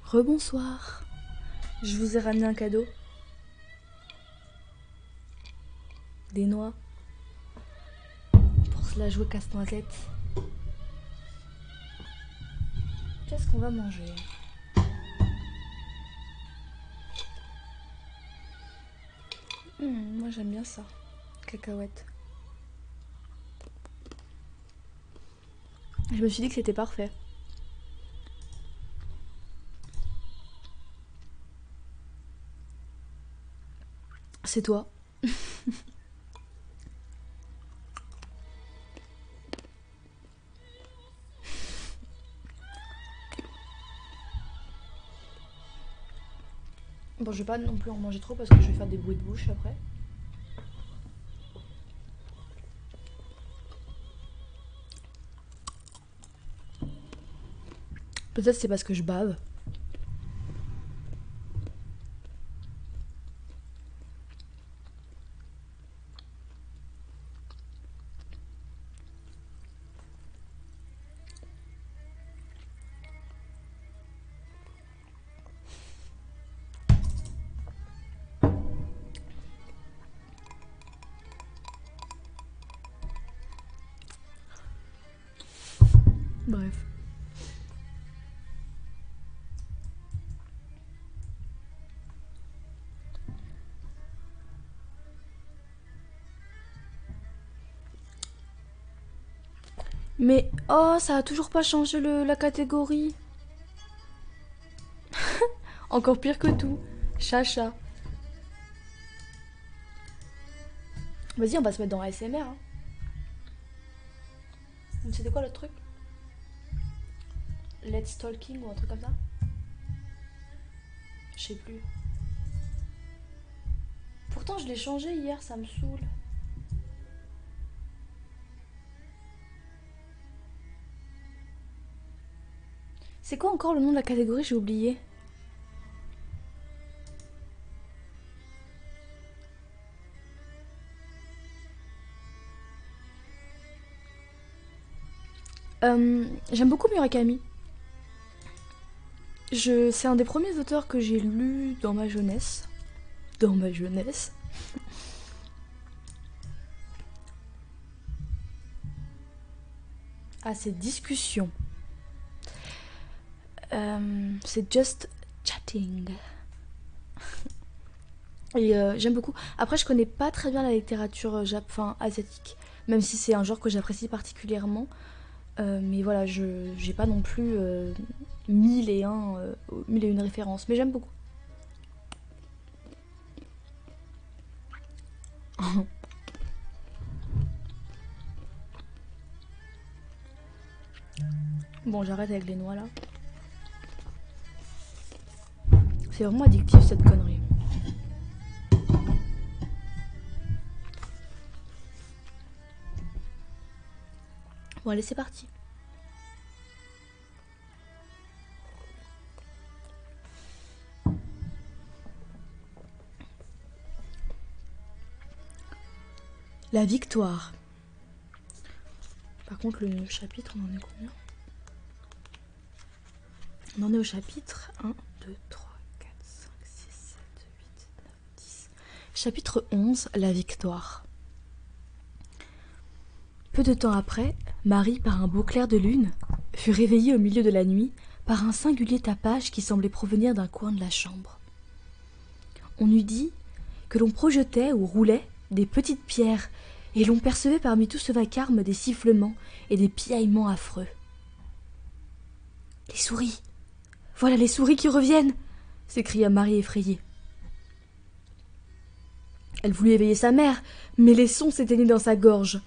Rebonsoir. Je vous ai ramené un cadeau. Des noix. Pour cela jouer casse-noisette. Qu'est-ce qu'on va manger? Moi j'aime bien ça. Cacahuètes. Je me suis dit que c'était parfait. C'est toi. Bon, je vais pas non plus en manger trop parce que je vais faire des bruits de bouche après. Peut-être c'est parce que je bave. Bref. Mais oh, ça a toujours pas changé la catégorie. Encore pire que tout. Chacha. Vas-y, on va se mettre dans ASMR. Hein. C'était quoi le truc? Let's Talking ou un truc comme ça? Je sais plus. Pourtant, je l'ai changé hier, ça me saoule. C'est quoi encore le nom de la catégorie? J'ai oublié. J'aime beaucoup Murakami. C'est un des premiers auteurs que j'ai lu dans ma jeunesse. Dans ma jeunesse. Ah, c'est discussion. C'est just chatting. Et j'aime beaucoup. Après, je connais pas très bien la littérature asiatique, même si c'est un genre que j'apprécie particulièrement. Mais voilà, j'ai pas non plus 1001 références, mais j'aime beaucoup. Bon, j'arrête avec les noix là. C'est vraiment addictif cette connerie. Bon, allez, c'est parti. La victoire. Par contre, le chapitre, on en est combien? On en est au chapitre 1, 2, 3, 4, 5, 6, 7, 8, 9, 10. Chapitre 11, la victoire. Peu de temps après, Marie, par un beau clair de lune, fut réveillée au milieu de la nuit par un singulier tapage qui semblait provenir d'un coin de la chambre. On eût dit que l'on projetait ou roulait des petites pierres, et l'on percevait parmi tout ce vacarme des sifflements et des piaillements affreux. « Les souris! Voilà les souris qui reviennent !» s'écria Marie effrayée. Elle voulut éveiller sa mère, mais les sons s'éteignaient dans sa gorge.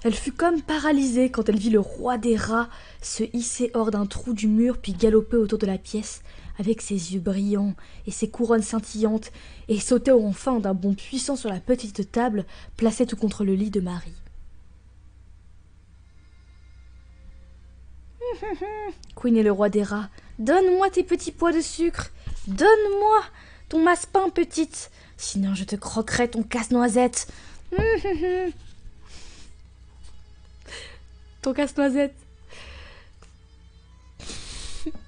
Elle fut comme paralysée quand elle vit le roi des rats se hisser hors d'un trou du mur puis galoper autour de la pièce avec ses yeux brillants et ses couronnes scintillantes et sauter enfin d'un bond puissant sur la petite table placée tout contre le lit de Marie. Couinait le roi des rats. « Donne-moi tes petits pois de sucre. Donne-moi ton masse-pain, petite. Sinon je te croquerai ton casse-noisette. Ton casse-noisette. »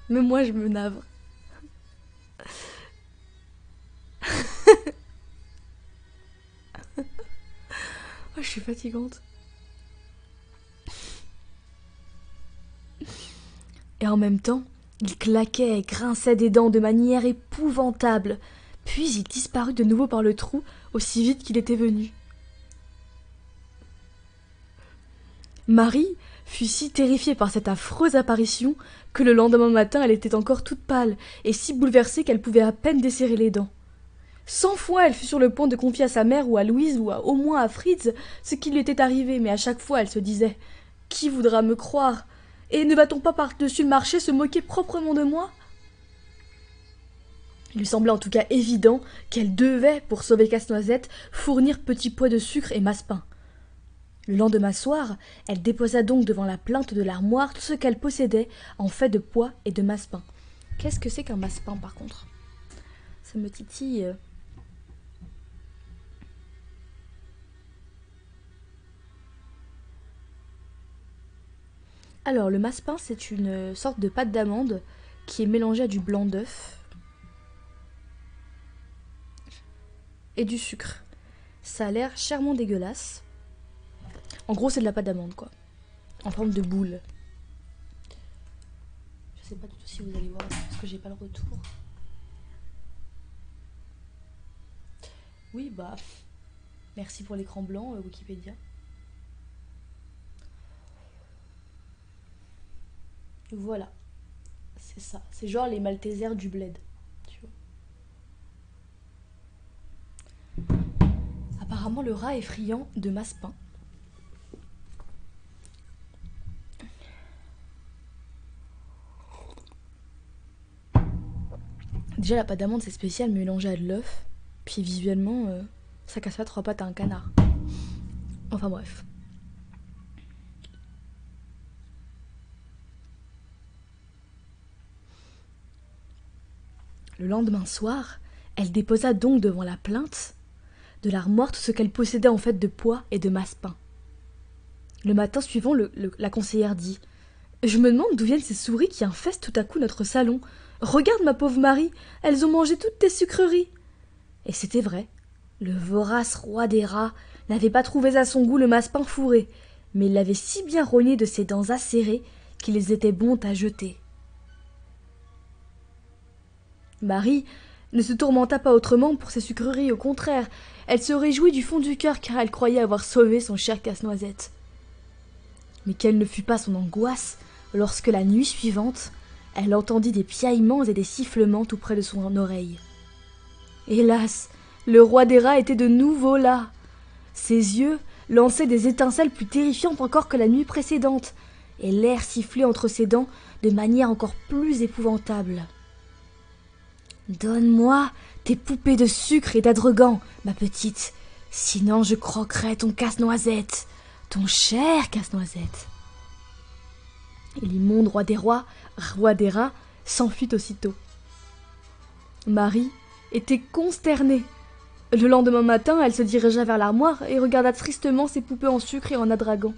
Mais moi je me navre. je suis fatigante. Et en même temps, il claquait et grinçait des dents de manière épouvantable. Puis il disparut de nouveau par le trou, aussi vite qu'il était venu. Marie fut si terrifiée par cette affreuse apparition que le lendemain matin elle était encore toute pâle et si bouleversée qu'elle pouvait à peine desserrer les dents. 100 fois elle fut sur le point de confier à sa mère ou à Louise ou au moins à Fritz ce qui lui était arrivé, mais à chaque fois elle se disait « Qui voudra me croire ? Et ne va-t-on pas par-dessus le marché se moquer proprement de moi ?» Il lui semblait en tout cas évident qu'elle devait, pour sauver Casse-Noisette, fournir petits pois de sucre et masse-pain. Le lendemain soir, elle déposa donc devant la plinthe de l'armoire tout ce qu'elle possédait en fait de pois et de masse-pain. Qu'est-ce que c'est qu'un masse-pain par contre ? Ça me titille. Alors, le masse-pain, c'est une sorte de pâte d'amande qui est mélangée à du blanc d'œuf et du sucre. Ça a l'air chèrement dégueulasse. En gros, c'est de la pâte d'amande, quoi. En forme de boule. Je sais pas du tout si vous allez voir, parce que j'ai pas le retour. Oui, bah... Merci pour l'écran blanc, Wikipédia. Voilà. C'est ça. C'est genre les Maltesers du bled. Tu vois. Apparemment, le rat est friand de masse-pain. Déjà, la pâte d'amande, c'est spécial, mélangée à de l'œuf. Puis visuellement, ça casse pas 3 pattes à un canard. Enfin bref. Le lendemain soir, elle déposa donc devant la plinthe de l'armoire tout ce qu'elle possédait en fait de pois et de masse-pain. Le matin suivant, la conseillère dit « Je me demande d'où viennent ces souris qui infestent tout à coup notre salon. Regarde ma pauvre Marie, elles ont mangé toutes tes sucreries. » Et c'était vrai. Le vorace roi des rats n'avait pas trouvé à son goût le masse-pain fourré, mais il l'avait si bien rogné de ses dents acérées qu'il était bon à jeter. Marie ne se tourmenta pas autrement pour ses sucreries, au contraire, elle se réjouit du fond du cœur car elle croyait avoir sauvé son cher Casse-Noisette. Mais quelle ne fut pas son angoisse lorsque la nuit suivante, elle entendit des piaillements et des sifflements tout près de son oreille. Hélas, le roi des rats était de nouveau là. Ses yeux lançaient des étincelles plus terrifiantes encore que la nuit précédente, et l'air sifflait entre ses dents de manière encore plus épouvantable. « Donne-moi tes poupées de sucre et d'adregan, ma petite, sinon je croquerai ton casse-noisette, ton cher casse-noisette. » Et l'immonde roi des rats, s'enfuit aussitôt. Marie était consternée. Le lendemain matin, elle se dirigea vers l'armoire et regarda tristement ses poupées en sucre et en adragan.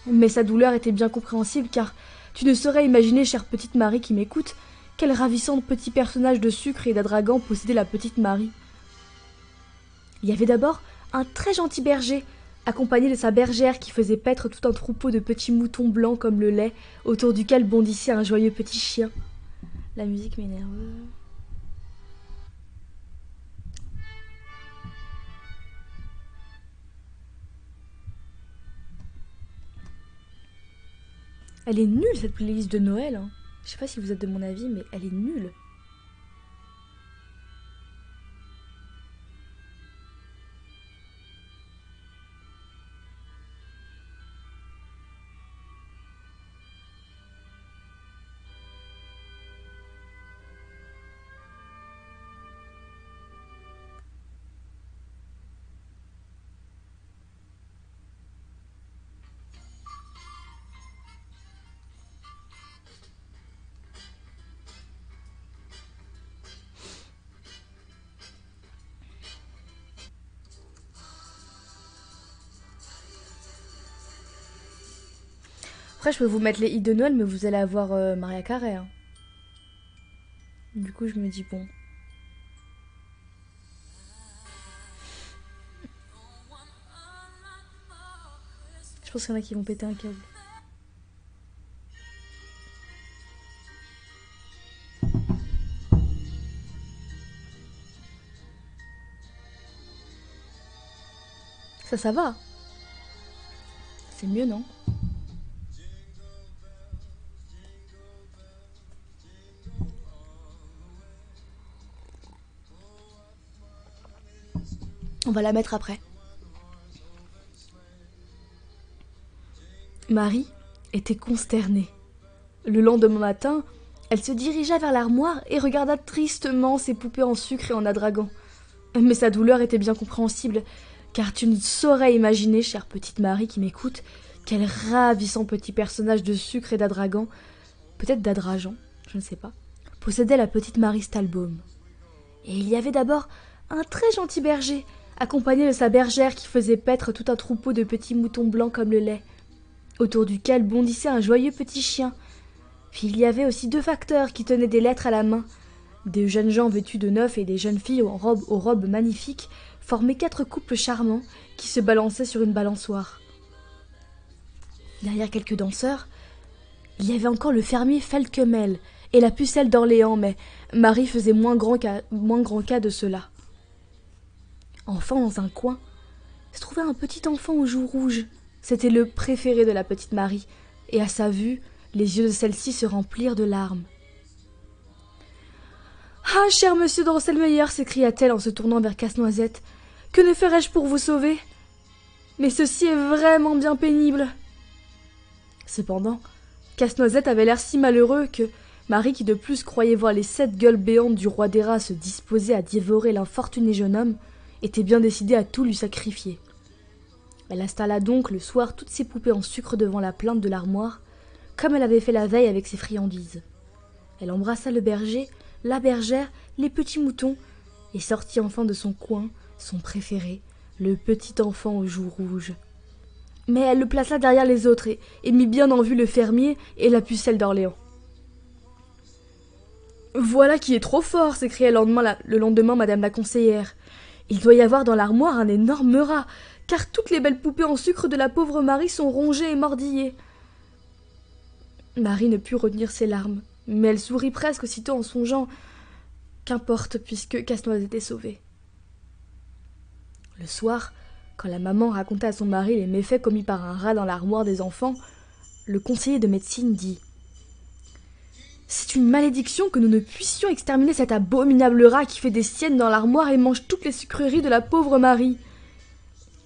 Mais sa douleur était bien compréhensible, car tu ne saurais imaginer, chère petite Marie qui m'écoute, quel ravissant petit personnage de sucre et d'adragan possédait la petite Marie. Il y avait d'abord un très gentil berger, accompagné de sa bergère qui faisait paître tout un troupeau de petits moutons blancs comme le lait, autour duquel bondissait un joyeux petit chien. La musique m'énerve. Elle est nulle cette playlist de Noël. Hein. Je sais pas si vous êtes de mon avis, mais elle est nulle. Après, je peux vous mettre les hits de Noël, mais vous allez avoir Maria Carey. Hein. Du coup, je me dis bon. pense qu'il y en a qui vont péter un câble. Ça va. C'est mieux, non? On va la mettre après. Marie était consternée. Le lendemain matin, elle se dirigea vers l'armoire et regarda tristement ses poupées en sucre et en adragan. Mais sa douleur était bien compréhensible, car tu ne saurais imaginer, chère petite Marie qui m'écoute, quel ravissant petit personnage de sucre et d'adragan, peut-être d'adragan, je ne sais pas, possédait la petite Marie Stahlbaum. Et il y avait d'abord un très gentil berger, accompagné de sa bergère qui faisait paître tout un troupeau de petits moutons blancs comme le lait, autour duquel bondissait un joyeux petit chien. Puis il y avait aussi 2 facteurs qui tenaient des lettres à la main. Des jeunes gens vêtus de neuf et des jeunes filles aux robes magnifiques formaient 4 couples charmants qui se balançaient sur une balançoire. Derrière quelques danseurs, il y avait encore le fermier Felkemel et la pucelle d'Orléans, mais Marie faisait moins grand cas de cela. Enfin, dans un coin, se trouvait un petit enfant aux joues rouges. C'était le préféré de la petite Marie, et à sa vue, les yeux de celle-ci se remplirent de larmes. « Ah, cher monsieur Drosselmeyer !» s'écria-t-elle en se tournant vers Casse-Noisette. « Que ne ferais-je pour vous sauver ? Mais ceci est vraiment bien pénible !» Cependant, Casse-Noisette avait l'air si malheureux que Marie, qui de plus croyait voir les 7 gueules béantes du roi des rats se disposer à dévorer l'infortuné jeune homme, était bien décidée à tout lui sacrifier. Elle installa donc le soir toutes ses poupées en sucre devant la plinthe de l'armoire, comme elle avait fait la veille avec ses friandises. Elle embrassa le berger, la bergère, les petits moutons, et sortit enfin de son coin, son préféré, le petit enfant aux joues rouges. Mais elle le plaça derrière les autres et mit bien en vue le fermier et la pucelle d'Orléans. « Voilà qui est trop fort !» s'écria le lendemain madame la conseillère. « Il doit y avoir dans l'armoire un énorme rat, car toutes les belles poupées en sucre de la pauvre Marie sont rongées et mordillées. » Marie ne put retenir ses larmes, mais elle sourit presque aussitôt en songeant qu'importe, puisque Casse-Noisette était sauvé. Le soir, quand la maman raconta à son mari les méfaits commis par un rat dans l'armoire des enfants, le conseiller de médecine dit « C'est une malédiction que nous ne puissions exterminer cet abominable rat qui fait des siennes dans l'armoire et mange toutes les sucreries de la pauvre Marie. »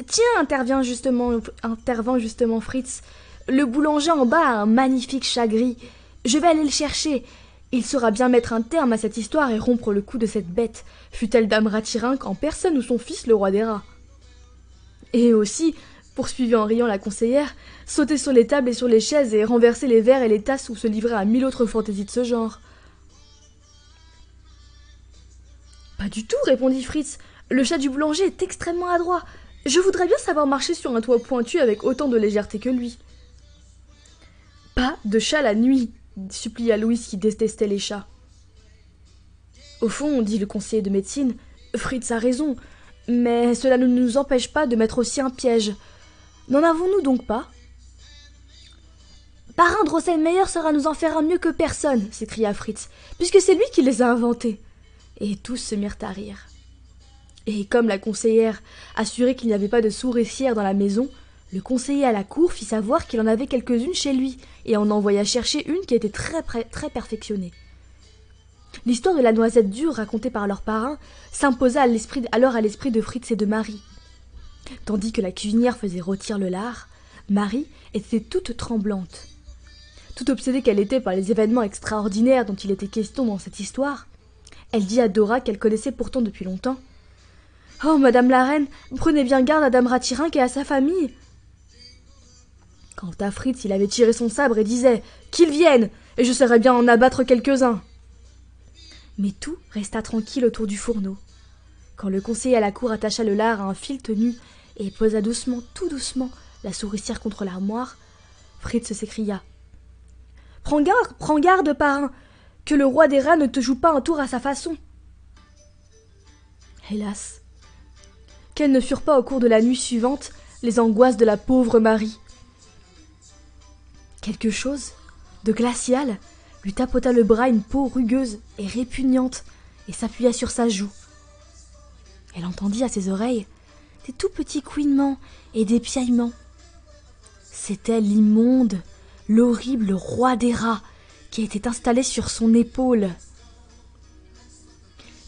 « Tiens, intervint justement Fritz, le boulanger en bas a un magnifique chat gris. Je vais aller le chercher. Il saura bien mettre un terme à cette histoire et rompre le cou de cette bête, fût-elle dame Ratirinque en personne ou son fils le roi des rats. » Et aussi, poursuivit en riant la conseillère, sauter sur les tables et sur les chaises et renverser les verres et les tasses ou se livrer à 1000 autres fantaisies de ce genre. « Pas du tout, répondit Fritz. Le chat du boulanger est extrêmement adroit. Je voudrais bien savoir marcher sur un toit pointu avec autant de légèreté que lui. »« Pas de chat la nuit, supplia Louise qui détestait les chats. »« Au fond, dit le conseiller de médecine, Fritz a raison, mais cela ne nous empêche pas de mettre aussi un piège. N'en avons-nous donc pas ? » « Parrain Drosselmeyer saura nous en faire un mieux que personne, s'écria Fritz, puisque c'est lui qui les a inventés. Et tous se mirent à rire. Et comme la conseillère assurait qu'il n'y avait pas de souricière dans la maison, le conseiller à la cour fit savoir qu'il en avait quelques-unes chez lui, et en envoya chercher une qui était très perfectionnée. L'histoire de la noisette dure racontée par leur parrain s'imposa alors à l'esprit de Fritz et de Marie. Tandis que la cuisinière faisait rôtir le lard, Marie était toute tremblante. Toute obsédée qu'elle était par les événements extraordinaires dont il était question dans cette histoire, elle dit à Dora qu'elle connaissait pourtant depuis longtemps. « Oh, madame la reine, prenez bien garde à dame Ratirinque et à sa famille !» Quant à Fritz, il avait tiré son sabre et disait « Qu'ils viennent, et je saurais bien en abattre quelques-uns !» Mais tout resta tranquille autour du fourneau. Quand le conseiller à la cour attacha le lard à un fil tenu et posa doucement, tout doucement, la souricière contre l'armoire, Fritz s'écria « Prends garde, parrain, que le roi des rats ne te joue pas un tour à sa façon !» Hélas, quelles ne furent pas au cours de la nuit suivante les angoisses de la pauvre Marie. Quelque chose de glacial lui tapota le bras, une peau rugueuse et répugnante, et s'appuya sur sa joue. Elle entendit à ses oreilles des tout petits couinements et des piaillements. C'était l'immonde, l'horrible roi des rats qui était installé sur son épaule.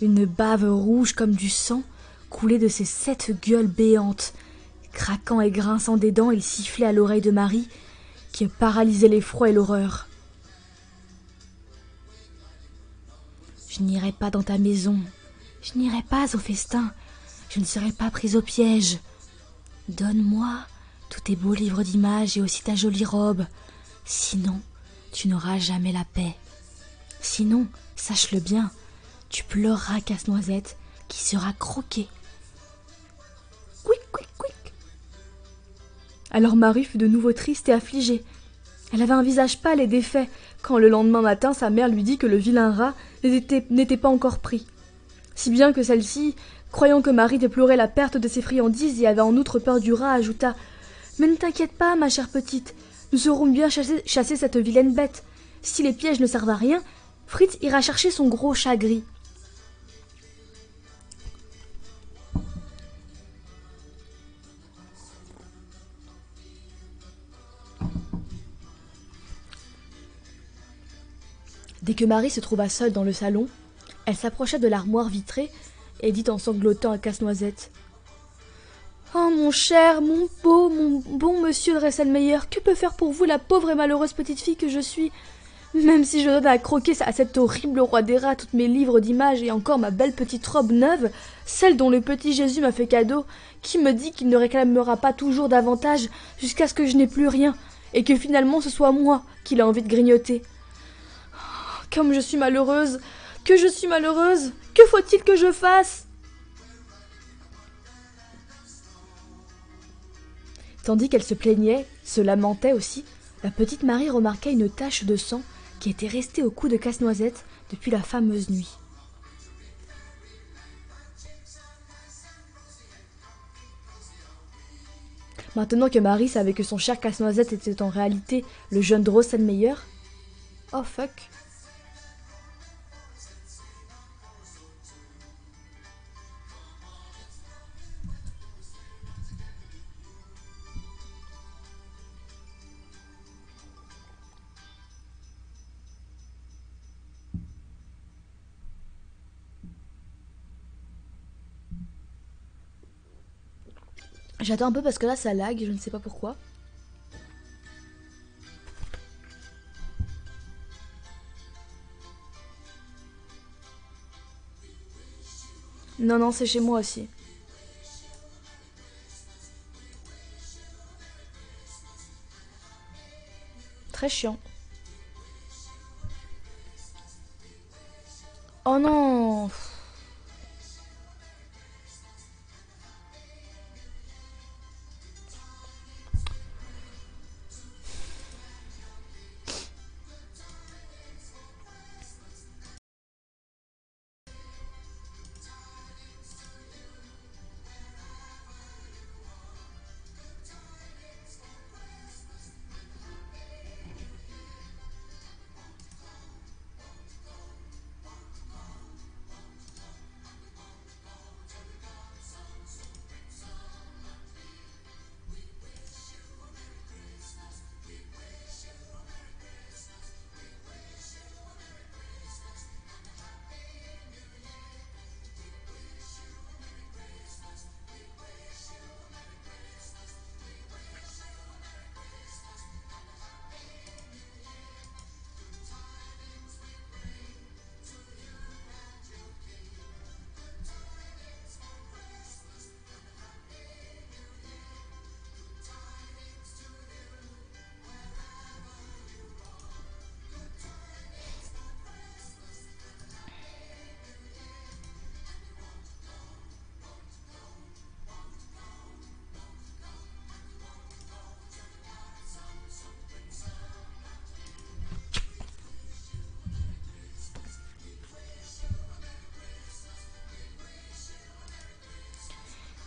Une bave rouge comme du sang coulait de ses 7 gueules béantes. Craquant et grinçant des dents, il sifflait à l'oreille de Marie, qui paralysait l'effroi et l'horreur. « Je n'irai pas dans ta maison, je n'irai pas au festin, je ne serai pas prise au piège. Donne-moi tous tes beaux livres d'images et aussi ta jolie robe. Sinon, tu n'auras jamais la paix. Sinon, sache-le bien, tu pleureras Casse-Noisette, qui sera croqué. » Quic, quic, quic. Alors Marie fut de nouveau triste et affligée. Elle avait un visage pâle et défait, quand le lendemain matin sa mère lui dit que le vilain rat n'était pas encore pris. Si bien que celle-ci, croyant que Marie déplorait la perte de ses friandises et avait en outre peur du rat, ajouta « Mais ne t'inquiète pas, ma chère petite, nous saurons bien chasser cette vilaine bête. Si les pièges ne servent à rien, Fritz ira chercher son gros chat gris. » Dès que Marie se trouva seule dans le salon, elle s'approcha de l'armoire vitrée et dit en sanglotant à Casse-Noisette : « Oh, mon cher, mon beau, mon bon monsieur Drosselmeyer, que peut faire pour vous la pauvre et malheureuse petite fille que je suis ? Même si je donne à croquer à cet horrible roi des rats tous mes livres d'images et encore ma belle petite robe neuve, celle dont le petit Jésus m'a fait cadeau, qui me dit qu'il ne réclamera pas toujours davantage jusqu'à ce que je n'ai plus rien, et que finalement ce soit moi qu'il a envie de grignoter. Comme je suis malheureuse, que je suis malheureuse, que faut-il que je fasse ? » Tandis qu'elle se plaignait, se lamentait aussi, la petite Marie remarqua une tache de sang qui était restée au cou de Casse-Noisette depuis la fameuse nuit. Maintenant que Marie savait que son cher Casse-Noisette était en réalité le jeune Drosselmeyer, oh fuck. J'attends un peu parce que là ça lag, je ne sais pas pourquoi. Non, non, c'est chez moi aussi. Très chiant. Oh non!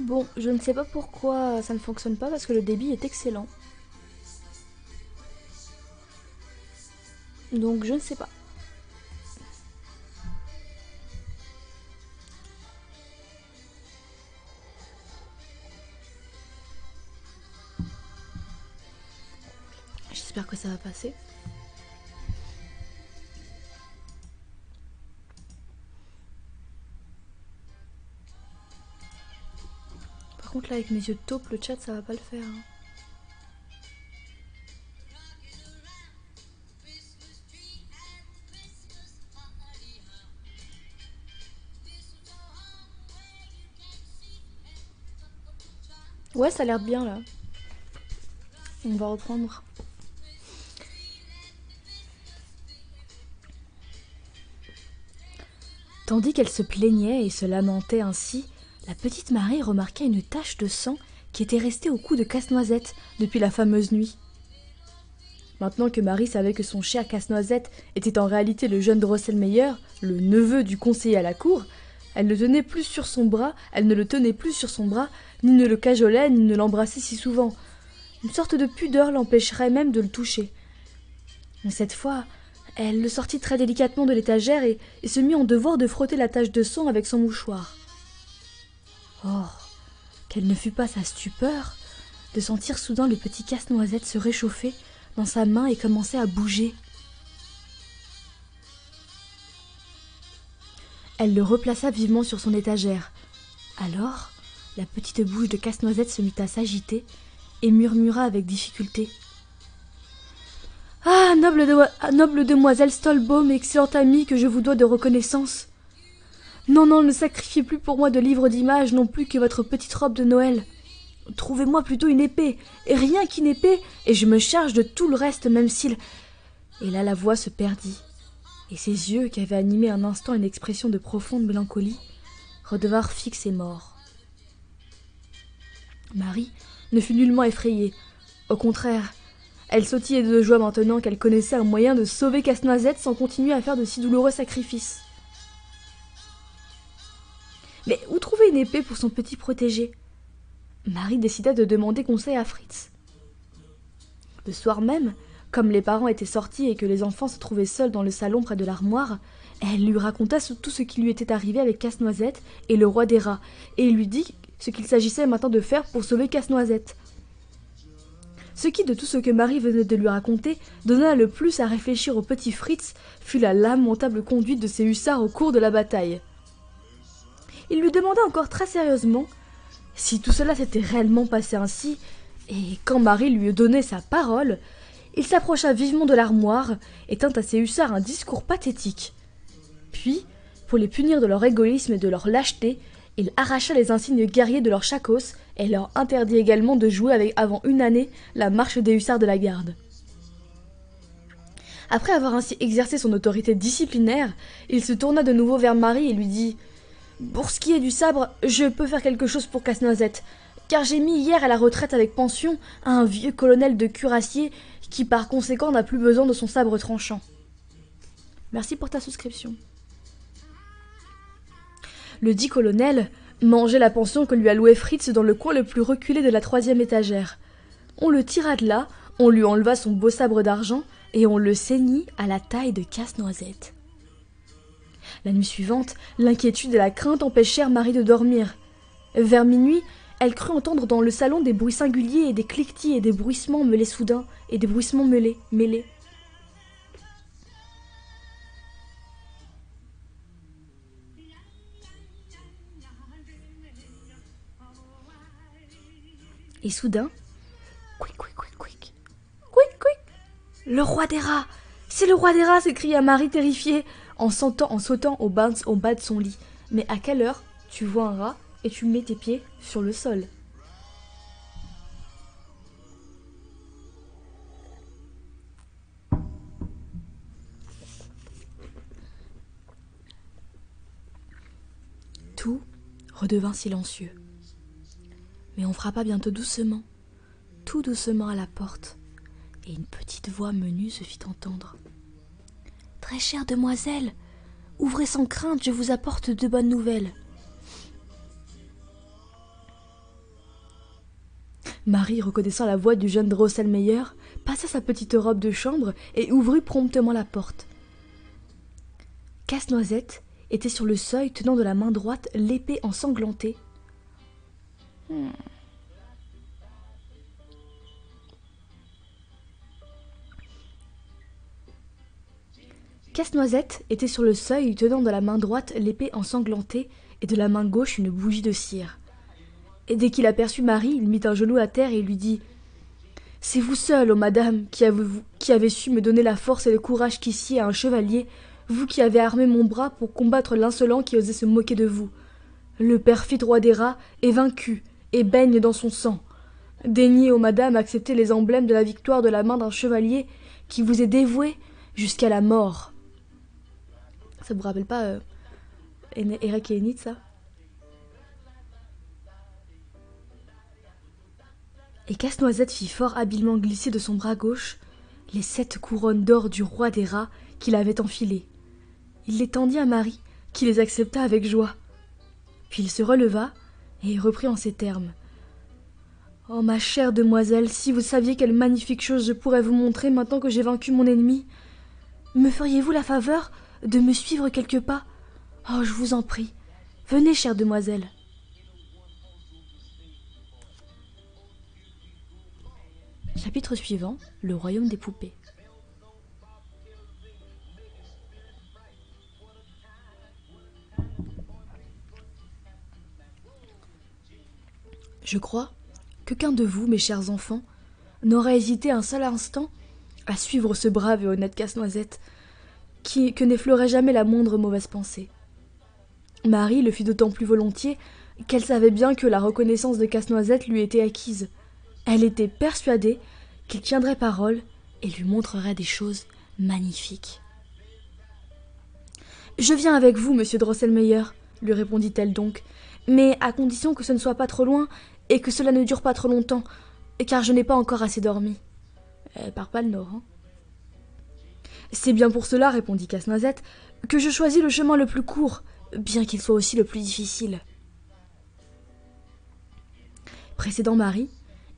Bon, je ne sais pas pourquoi ça ne fonctionne pas parce que le débit est excellent. Donc je ne sais pas. J'espère que ça va passer. Par contre là avec mes yeux de taupe, le chat ça va pas le faire. Hein. Ouais, ça a l'air bien là. On va reprendre. Tandis qu'elle se plaignait et se lamentait ainsi, la petite Marie remarqua une tache de sang qui était restée au cou de Casse-Noisette depuis la fameuse nuit. Maintenant que Marie savait que son cher Casse-Noisette était en réalité le jeune Drosselmeyer, le neveu du conseiller à la cour, elle ne le tenait plus sur son bras, ni ne le cajolait, ni ne l'embrassait si souvent. Une sorte de pudeur l'empêcherait même de le toucher. Mais cette fois, elle le sortit très délicatement de l'étagère et se mit en devoir de frotter la tache de sang avec son mouchoir. Or, quelle ne fut pas sa stupeur de sentir soudain le petit Casse-Noisette se réchauffer dans sa main et commencer à bouger. Elle le replaça vivement sur son étagère. Alors, la petite bouche de Casse-Noisette se mit à s'agiter et murmura avec difficulté. « Ah, noble demoiselle Stolbaum, excellente amie que je vous dois de reconnaissance. Non, ne sacrifiez plus pour moi de livres d'images, non plus que votre petite robe de Noël. Trouvez-moi plutôt une épée, et rien qu'une épée, et je me charge de tout le reste, même s'il... » Et là la voix se perdit, et ses yeux, qui avaient animé un instant une expression de profonde mélancolie, redevinrent fixes et morts. Marie ne fut nullement effrayée. Au contraire, elle sautillait de joie maintenant qu'elle connaissait un moyen de sauver Casse-Noisette sans continuer à faire de si douloureux sacrifices. Mais où trouver une épée pour son petit protégé ? Marie décida de demander conseil à Fritz. Le soir même, comme les parents étaient sortis et que les enfants se trouvaient seuls dans le salon près de l'armoire, elle lui raconta tout ce qui lui était arrivé avec Casse-Noisette et le roi des rats, et lui dit ce qu'il s'agissait maintenant de faire pour sauver Casse-Noisette. Ce qui, de tout ce que Marie venait de lui raconter, donna le plus à réfléchir au petit Fritz, fut la lamentable conduite de ses hussards au cours de la bataille. Il lui demanda encore très sérieusement si tout cela s'était réellement passé ainsi, et quand Marie lui eut donné sa parole, il s'approcha vivement de l'armoire et tint à ses hussards un discours pathétique. Puis, pour les punir de leur égoïsme et de leur lâcheté, il arracha les insignes guerriers de leur chacos et leur interdit également de jouer avant une année la marche des hussards de la garde. Après avoir ainsi exercé son autorité disciplinaire, il se tourna de nouveau vers Marie et lui dit « Pour ce qui est du sabre, je peux faire quelque chose pour Casse-Noisette, car j'ai mis hier à la retraite avec pension un vieux colonel de cuirassiers qui par conséquent n'a plus besoin de son sabre tranchant. Merci pour ta souscription. » Le dit colonel mangeait la pension que lui allouait Fritz dans le coin le plus reculé de la 3e étagère. On le tira de là, on lui enleva son beau sabre d'argent et on le ceignit à la taille de Casse-Noisette. La nuit suivante, l'inquiétude et la crainte empêchèrent Marie de dormir. Vers minuit, elle crut entendre dans le salon des bruits singuliers et des cliquetis et des bruissements mêlés soudains et des bruissements mêlés. Et soudain, quick, quick, quick, quick, quick, quick, le roi des rats! C'est le roi des rats! S'écria Marie terrifiée en sautant au bas de son lit. Mais à quelle heure tu vois un rat et tu mets tes pieds sur le sol? Tout redevint silencieux. Mais on frappa bientôt doucement, tout doucement à la porte, et une petite voix menue se fit entendre. « Très chère demoiselle, ouvrez sans crainte, je vous apporte de bonnes nouvelles. » Marie, reconnaissant la voix du jeune Drosselmeyer, passa sa petite robe de chambre et ouvrit promptement la porte. Casse-Noisette était sur le seuil tenant de la main droite l'épée ensanglantée. Casse-Noisette était sur le seuil tenant de la main droite l'épée ensanglantée et de la main gauche une bougie de cire. Et dès qu'il aperçut Marie, il mit un genou à terre et lui dit « C'est vous seule, ô madame, qui avez su me donner la force et le courage qui sied à un chevalier, vous qui avez armé mon bras pour combattre l'insolent qui osait se moquer de vous. Le perfide roi des rats est vaincu et baigne dans son sang. Daignez, ô madame, accepter les emblèmes de la victoire de la main d'un chevalier qui vous est dévoué jusqu'à la mort. » Ça vous rappelle pas Érec et Enid, ça? Et Casse-Noisette fit fort habilement glisser de son bras gauche les 7 couronnes d'or du roi des rats qu'il avait enfilées. Il les tendit à Marie, qui les accepta avec joie. Puis il se releva et reprit en ces termes. « Oh, ma chère demoiselle, si vous saviez quelle magnifique chose je pourrais vous montrer maintenant que j'ai vaincu mon ennemi, me feriez-vous la faveur de me suivre quelques pas? Oh, je vous en prie, venez, chère demoiselle. » Chapitre suivant, le royaume des poupées. Je crois qu'aucun de vous, mes chers enfants, n'aurait hésité un seul instant à suivre ce brave et honnête Casse-Noisette, que n'effleurait jamais la moindre mauvaise pensée. Marie le fit d'autant plus volontiers qu'elle savait bien que la reconnaissance de Casse-Noisette lui était acquise. Elle était persuadée qu'il tiendrait parole et lui montrerait des choses magnifiques. « Je viens avec vous, monsieur Drosselmeyer, lui répondit-elle donc, mais à condition que ce ne soit pas trop loin et que cela ne dure pas trop longtemps, car je n'ai pas encore assez dormi. » Elle part pas le nord, hein. « C'est bien pour cela, répondit Casse-Noisette, que je choisis le chemin le plus court, bien qu'il soit aussi le plus difficile. » Précédant Marie,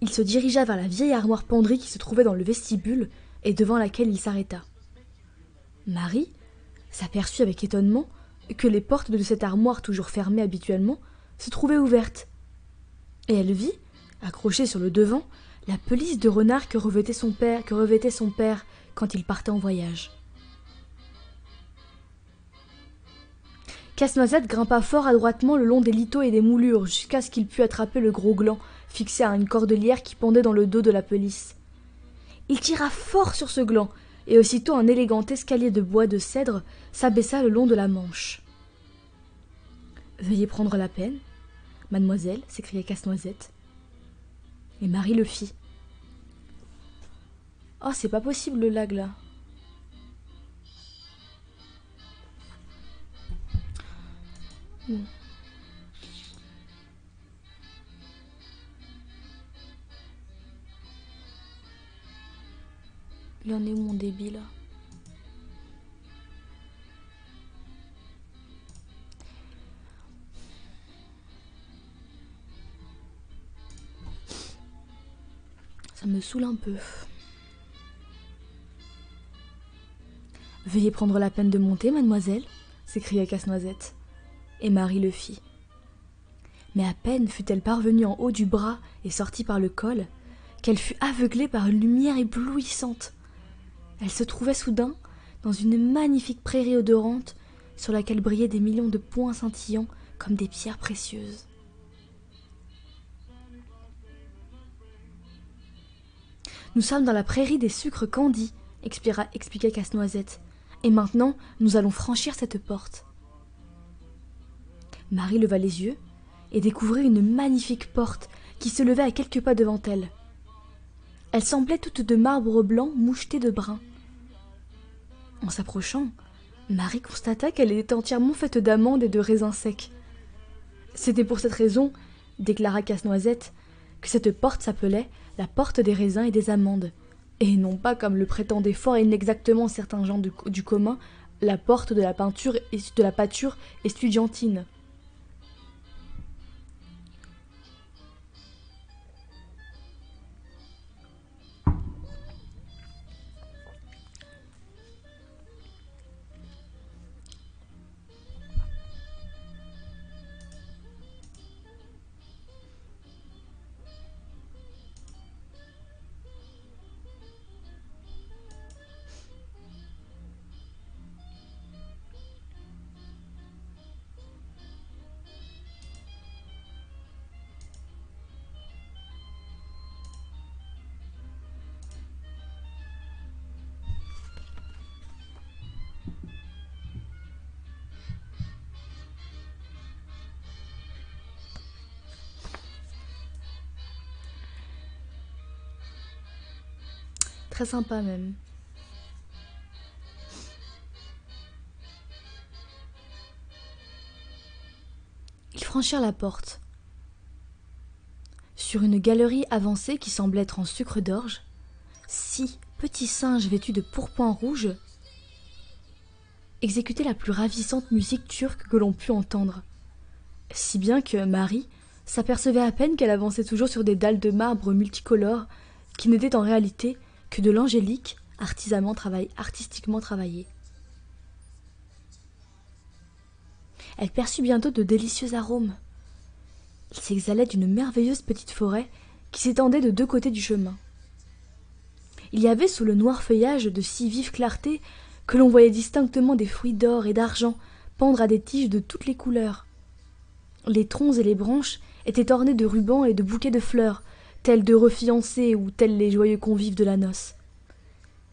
il se dirigea vers la vieille armoire penderie qui se trouvait dans le vestibule et devant laquelle il s'arrêta. Marie s'aperçut avec étonnement que les portes de cette armoire toujours fermée habituellement se trouvaient ouvertes. Et elle vit, accrochée sur le devant, la pelisse de renard que revêtait son père quand il partait en voyage. Casse-Noisette grimpa fort adroitement le long des liteaux et des moulures jusqu'à ce qu'il pût attraper le gros gland fixé à une cordelière qui pendait dans le dos de la pelisse. Il tira fort sur ce gland, et aussitôt un élégant escalier de bois de cèdre s'abaissa le long de la manche. « Veuillez prendre la peine, mademoiselle, » s'écria Casse-Noisette. Et Marie le fit. « Oh, c'est pas possible le lag, là. » Bon. Il en est où mon débit là? Ça me saoule un peu. Veuillez prendre la peine de monter, mademoiselle, s'écria Casse-Noisette. Et Marie le fit. Mais à peine fut-elle parvenue en haut du bras et sortie par le col, qu'elle fut aveuglée par une lumière éblouissante. Elle se trouvait soudain dans une magnifique prairie odorante sur laquelle brillaient des millions de points scintillants comme des pierres précieuses. « Nous sommes dans la prairie des sucres candis, » expliqua Casse-Noisette. « Et maintenant, nous allons franchir cette porte. » Marie leva les yeux et découvrit une magnifique porte qui se levait à quelques pas devant elle. Elle semblait toute de marbre blanc moucheté de brun. En s'approchant, Marie constata qu'elle était entièrement faite d'amandes et de raisins secs. C'était pour cette raison, déclara Casse-Noisette, que cette porte s'appelait la porte des raisins et des amandes, et non pas, comme le prétendaient fort inexactement certains gens du commun, la porte de la pâture estudiantine. très sympa même. Ils franchirent la porte. Sur une galerie avancée qui semblait être en sucre d'orge, 6 petits singes vêtus de pourpoint rouge exécutaient la plus ravissante musique turque que l'on put entendre, si bien que Marie s'apercevait à peine qu'elle avançait toujours sur des dalles de marbre multicolores qui n'étaient en réalité que de l'angélique artistiquement travaillée. Elle perçut bientôt de délicieux arômes. Ils s'exhalaient d'une merveilleuse petite forêt qui s'étendait de 2 côtés du chemin. Il y avait sous le noir feuillage de si vive clarté que l'on voyait distinctement des fruits d'or et d'argent pendre à des tiges de toutes les couleurs. Les troncs et les branches étaient ornés de rubans et de bouquets de fleurs, tels d'heureux fiancés ou tels les joyeux convives de la noce.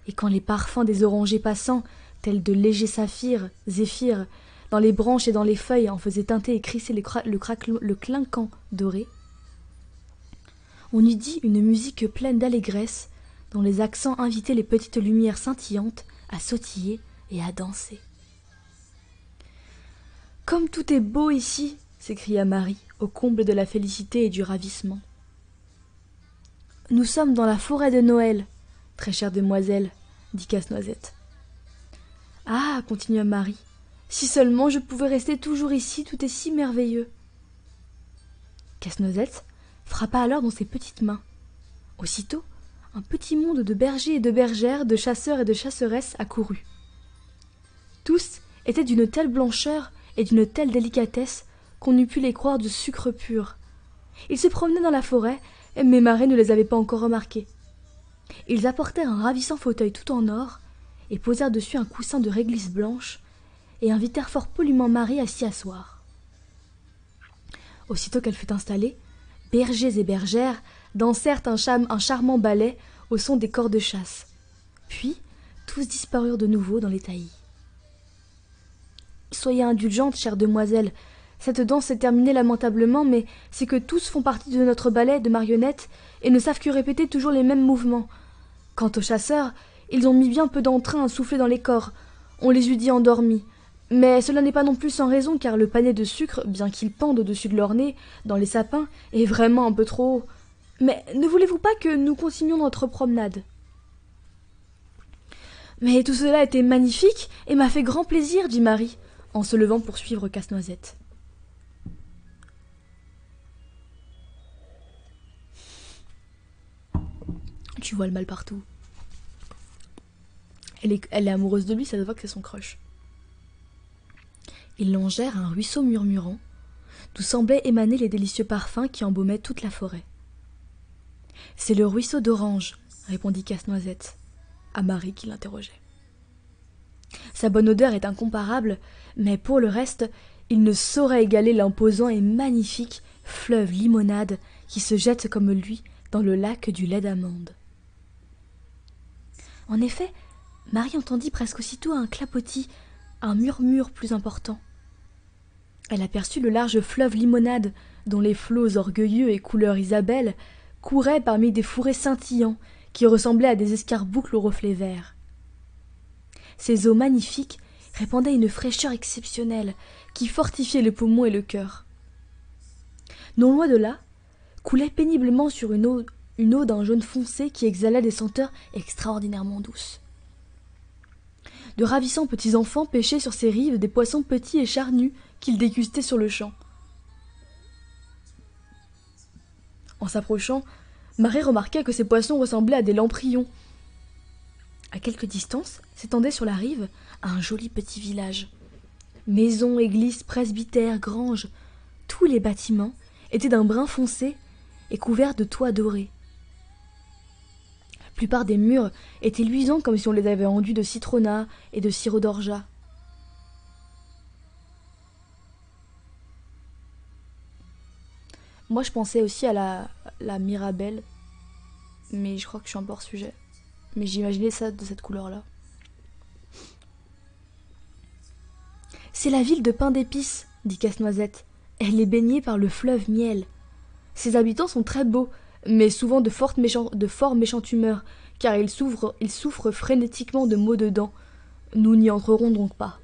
Et quand les parfums des orangers passants, tels de légers saphirs, zéphyrs, dans les branches et dans les feuilles en faisaient teinter et crisser le clinquant doré, on eût dit une musique pleine d'allégresse dont les accents invitaient les petites lumières scintillantes à sautiller et à danser. « Comme tout est beau ici !» s'écria Marie, au comble de la félicité et du ravissement. « Nous sommes dans la forêt de Noël, très chère demoiselle, dit Casse-Noisette. Ah, continua Marie, si seulement je pouvais rester toujours ici, tout est si merveilleux. Casse-Noisette frappa alors dans ses petites mains. Aussitôt, un petit monde de bergers et de bergères, de chasseurs et de chasseresses accourut. Tous étaient d'une telle blancheur et d'une telle délicatesse qu'on eût pu les croire de sucre pur. Ils se promenaient dans la forêt, mais Marie ne les avait pas encore remarqués. Ils apportèrent un ravissant fauteuil tout en or et posèrent dessus un coussin de réglisse blanche et invitèrent fort poliment Marie à s'y asseoir. Aussitôt qu'elle fut installée, bergers et bergères dansèrent un charmant ballet au son des cors de chasse. Puis, tous disparurent de nouveau dans les taillis. « Soyez indulgente, chère demoiselle, cette danse s'est terminée lamentablement, mais c'est que tous font partie de notre ballet de marionnettes et ne savent que répéter toujours les mêmes mouvements. Quant aux chasseurs, ils ont mis bien peu d'entrain à souffler dans les corps. On les eût dit endormis. Mais cela n'est pas non plus sans raison, car le panier de sucre, bien qu'il pende au-dessus de leur nez, dans les sapins, est vraiment un peu trop haut. Mais ne voulez-vous pas que nous continuions notre promenade ? Mais tout cela était magnifique et m'a fait grand plaisir, dit Marie, en se levant pour suivre Casse-Noisette. Tu vois le mal partout. Elle est amoureuse de lui, ça se voit que c'est son crush. Ils longèrent un ruisseau murmurant, d'où semblaient émaner les délicieux parfums qui embaumaient toute la forêt. « C'est le ruisseau d'Orange, » répondit Casse-Noisette, à Marie qui l'interrogeait. « Sa bonne odeur est incomparable, mais pour le reste, il ne saurait égaler l'imposant et magnifique fleuve Limonade qui se jette comme lui dans le lac du lait d'amande. » En effet, Marie entendit presque aussitôt un clapotis, un murmure plus important. Elle aperçut le large fleuve Limonade, dont les flots orgueilleux et couleur Isabelle couraient parmi des fourrés scintillants qui ressemblaient à des escarboucles aux reflets verts. Ces eaux magnifiques répandaient une fraîcheur exceptionnelle qui fortifiait les poumons et le cœur. Non loin de là, coulait péniblement sur une eau d'un jaune foncé qui exhalait des senteurs extraordinairement douces. De ravissants petits enfants pêchaient sur ces rives des poissons petits et charnus qu'ils dégustaient sur le champ. En s'approchant, Marie remarqua que ces poissons ressemblaient à des lamprions. À quelque distance s'étendait sur la rive un joli petit village. Maisons, églises, presbytères, granges, tous les bâtiments étaient d'un brun foncé et couverts de toits dorés. La plupart des murs étaient luisants comme si on les avait enduits de citronnat et de sirop d'orgeat. Moi, je pensais aussi à la Mirabelle, mais je crois que je suis un peu hors sujet. Mais j'imaginais ça de cette couleur-là. « C'est la ville de pain d'épices, » dit Casse-Noisette. « Elle est baignée par le fleuve Miel. Ses habitants sont très beaux, mais souvent de fort méchante humeur, car il souffre frénétiquement de maux de dents. Nous n'y entrerons donc pas. »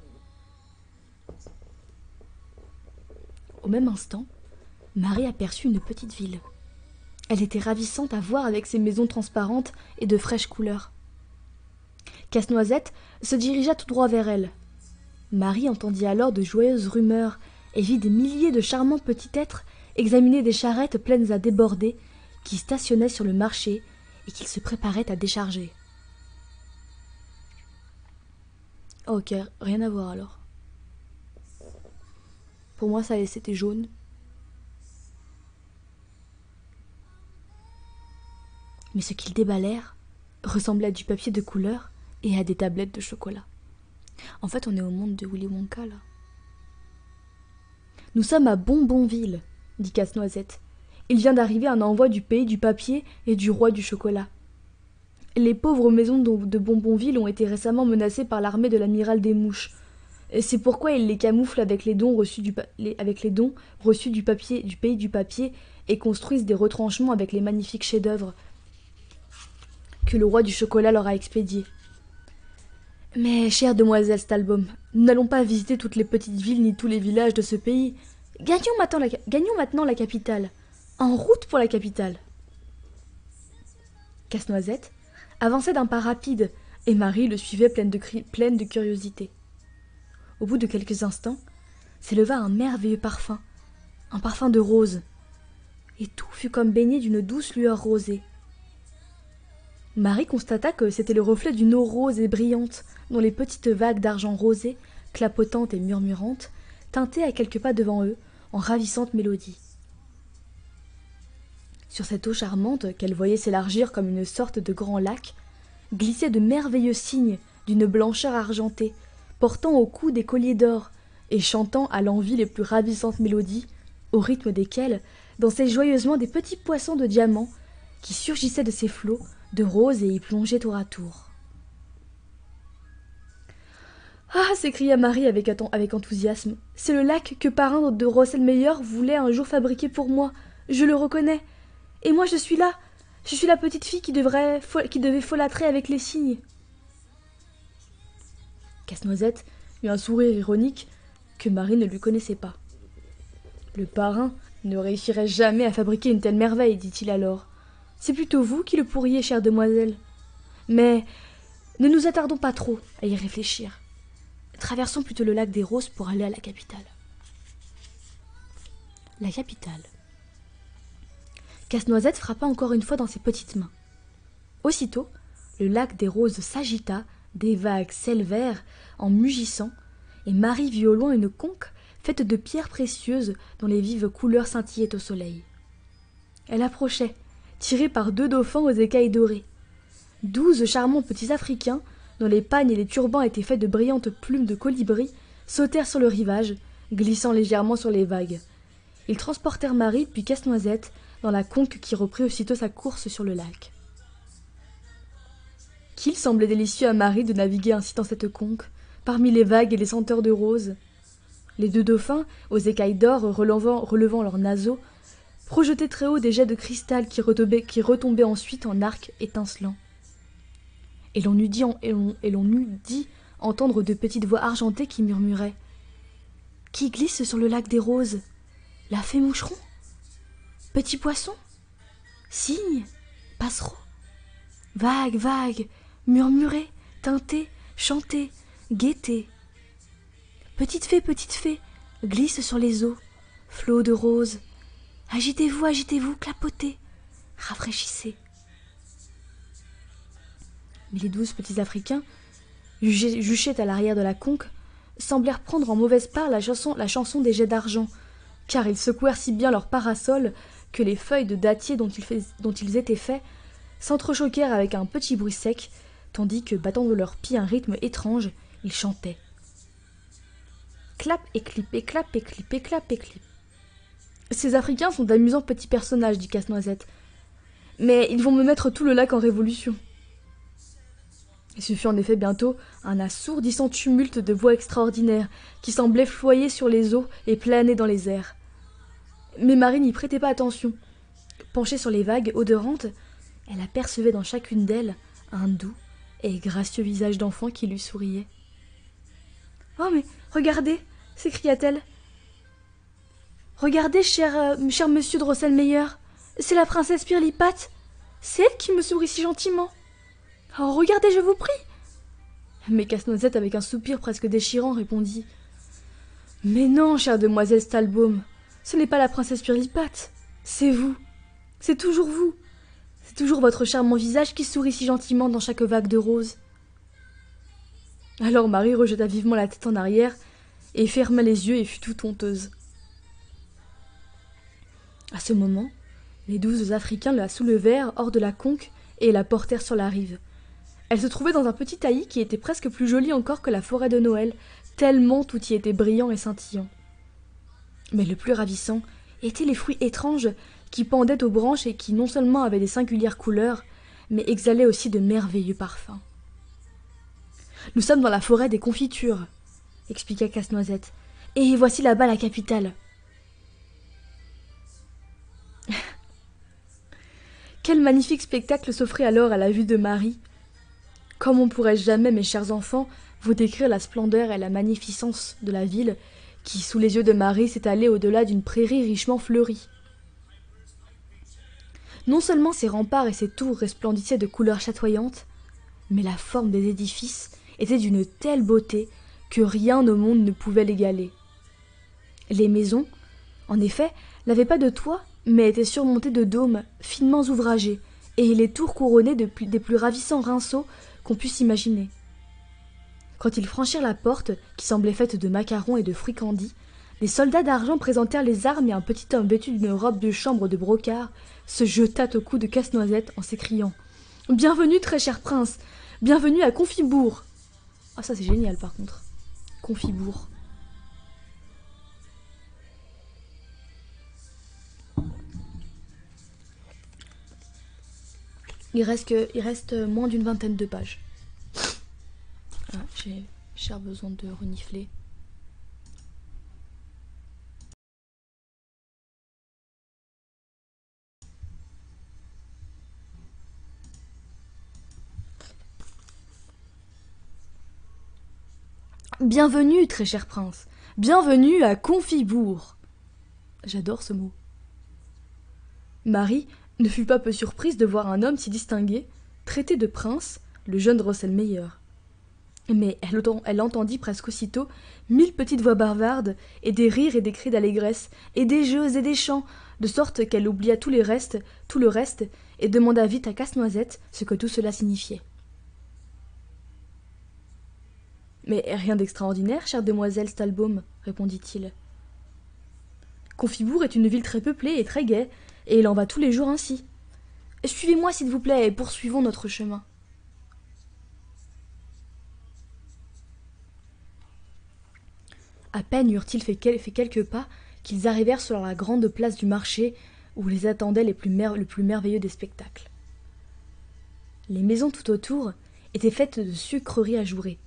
Au même instant, Marie aperçut une petite ville. Elle était ravissante à voir avec ses maisons transparentes et de fraîches couleurs. Casse-Noisette se dirigea tout droit vers elle. Marie entendit alors de joyeuses rumeurs et vit des milliers de charmants petits êtres examiner des charrettes pleines à déborder qui stationnaient sur le marché et qu'ils se préparaient à décharger. Ok, rien à voir alors. Pour moi, ça c'était jaune. Mais ce qu'ils déballèrent ressemblait à du papier de couleur et à des tablettes de chocolat. En fait, on est au monde de Willy Wonka, là. « Nous sommes à Bonbonville, » dit Casse-Noisette. « Il vient d'arriver un envoi du pays du papier et du roi du chocolat. Les pauvres maisons de Bonbonville ont été récemment menacées par l'armée de l'amiral des mouches. C'est pourquoi ils les camouflent avec les dons reçus du pays du papier et construisent des retranchements avec les magnifiques chefs-d'œuvre que le roi du chocolat leur a expédiés. Mais, chère demoiselle Stalbaum, nous n'allons pas visiter toutes les petites villes ni tous les villages de ce pays. Gagnons maintenant la capitale. En route pour la capitale. » Casse-Noisette avançait d'un pas rapide, et Marie le suivait pleine de curiosité. Au bout de quelques instants, s'éleva un merveilleux parfum, un parfum de rose, et tout fut comme baigné d'une douce lueur rosée. Marie constata que c'était le reflet d'une eau rose et brillante, dont les petites vagues d'argent rosé, clapotantes et murmurantes, tintaient à quelques pas devant eux, en ravissante mélodie. Sur cette eau charmante, qu'elle voyait s'élargir comme une sorte de grand lac, glissaient de merveilleux cygnes d'une blancheur argentée, portant au cou des colliers d'or, et chantant à l'envi les plus ravissantes mélodies, au rythme desquelles dansaient joyeusement des petits poissons de diamants, qui surgissaient de ces flots de rose et y plongeaient tour à tour. « Ah !» s'écria Marie avec enthousiasme. « C'est le lac que parrain de Rosselmeyer voulait un jour fabriquer pour moi. Je le reconnais. Et moi je suis là. Je suis la petite fille qui devait folâtrer avec les cygnes. » Casse-Noisette eut un sourire ironique que Marie ne lui connaissait pas. « Le parrain ne réussirait jamais à fabriquer une telle merveille, dit-il alors. C'est plutôt vous qui le pourriez, chère demoiselle. Mais ne nous attardons pas trop à y réfléchir. Traversons plutôt le lac des Roses pour aller à la capitale. » La capitale. Casse-Noisette frappa encore une fois dans ses petites mains. Aussitôt, le lac des Roses s'agita, des vagues s'élevèrent en mugissant, et Marie vit au loin une conque faite de pierres précieuses dont les vives couleurs scintillaient au soleil. Elle approchait, tirée par 2 dauphins aux écailles dorées. 12 charmants petits Africains, dont les pagnes et les turbans étaient faits de brillantes plumes de colibri, sautèrent sur le rivage, glissant légèrement sur les vagues. Ils transportèrent Marie puis Casse-Noisette dans la conque qui reprit aussitôt sa course sur le lac. Qu'il semblait délicieux à Marie de naviguer ainsi dans cette conque, parmi les vagues et les senteurs de roses. Les 2 dauphins, aux écailles d'or relevant leurs naseaux, projetaient très haut des jets de cristal qui retombaient ensuite en arcs étincelants. Et l'on eût dit entendre de petites voix argentées qui murmuraient « Qui glisse sur le lac des Roses? La fée moucheron? Petit poisson? Cygne? Passereau? Vague, vague, murmurez, teintez, chantez, guettez. Petite fée, glisse sur les eaux, flots de roses. Agitez-vous, agitez-vous, clapotez, rafraîchissez. » Mais les 12 petits Africains, juchés à l'arrière de la conque, semblèrent prendre en mauvaise part la chanson des jets d'argent, car ils secouèrent si bien leurs parasols que les feuilles de dattier dont ils étaient faits s'entrechoquèrent avec un petit bruit sec, tandis que, battant de leurs pieds un rythme étrange, ils chantaient. Clap et clip, et clap et clip, et clap et clip. Ces Africains sont d'amusants petits personnages, dit Casse-Noisette. Mais ils vont me mettre tout le lac en révolution. Et ce fut en effet bientôt un assourdissant tumulte de voix extraordinaires qui semblaient floyer sur les eaux et planer dans les airs. Mais Marie n'y prêtait pas attention. Penchée sur les vagues odorantes, elle apercevait dans chacune d'elles un doux et gracieux visage d'enfant qui lui souriait. « Oh, mais regardez !» s'écria-t-elle. « Regardez, cher monsieur Drosselmeyer, c'est la princesse Pirlipat. C'est elle qui me sourit si gentiment. Oh, regardez, je vous prie !» Mais Casse-Noisette, avec un soupir presque déchirant, répondit: « Mais non, chère demoiselle Stahlbaum, ce n'est pas la princesse Pirlipat, c'est vous, c'est toujours vous. C'est toujours votre charmant visage qui sourit si gentiment dans chaque vague de rose. » Alors Marie rejeta vivement la tête en arrière et ferma les yeux et fut toute honteuse. À ce moment, les 12 Africains la soulevèrent hors de la conque et la portèrent sur la rive. Elle se trouvait dans un petit taillis qui était presque plus joli encore que la forêt de Noël, tellement tout y était brillant et scintillant. Mais le plus ravissant étaient les fruits étranges qui pendaient aux branches et qui non seulement avaient des singulières couleurs, mais exhalaient aussi de merveilleux parfums. « Nous sommes dans la forêt des confitures, » expliqua Casse-Noisette, « et voici là-bas la capitale. » Quel magnifique spectacle s'offrait alors à la vue de Marie! Comment pourrais-je jamais, mes chers enfants, vous décrire la splendeur et la magnificence de la ville qui, sous les yeux de Marie, s'étalait au-delà d'une prairie richement fleurie. Non seulement ses remparts et ses tours resplendissaient de couleurs chatoyantes, mais la forme des édifices était d'une telle beauté que rien au monde ne pouvait l'égaler. Les maisons, en effet, n'avaient pas de toit, mais étaient surmontées de dômes finement ouvragés, et les tours couronnées des plus ravissants rinceaux qu'on puisse imaginer. Quand ils franchirent la porte, qui semblait faite de macarons et de fricandises, des soldats d'argent présentèrent les armes et un petit homme vêtu d'une robe de chambre de brocart se jeta au cou de Casse-Noisette en s'écriant: « Bienvenue, très cher prince, bienvenue à Confibourg !» Ah, ça c'est génial par contre. Confibourg. Il reste moins d'une vingtaine de pages. Ah, j'ai besoin de renifler. Bienvenue, très cher prince. Bienvenue à Confibourg. J'adore ce mot. Marie ne fut pas peu surprise de voir un homme si distingué, traité de prince, le jeune Drosselmeyer. Mais elle entendit presque aussitôt 1000 petites voix bavardes, et des rires et des cris d'allégresse, et des jeux et des chants, de sorte qu'elle oublia tout le reste, et demanda vite à Casse-Noisette ce que tout cela signifiait. « Mais rien d'extraordinaire, chère demoiselle Stahlbaum, » répondit-il. « Confibourg est une ville très peuplée et très gaie, et il en va tous les jours ainsi. Suivez-moi, s'il vous plaît, et poursuivons notre chemin. » À peine eurent-ils fait quelques pas qu'ils arrivèrent sur la grande place du marché où les attendaient le plus merveilleux des spectacles. Les maisons tout autour étaient faites de sucreries ajourées.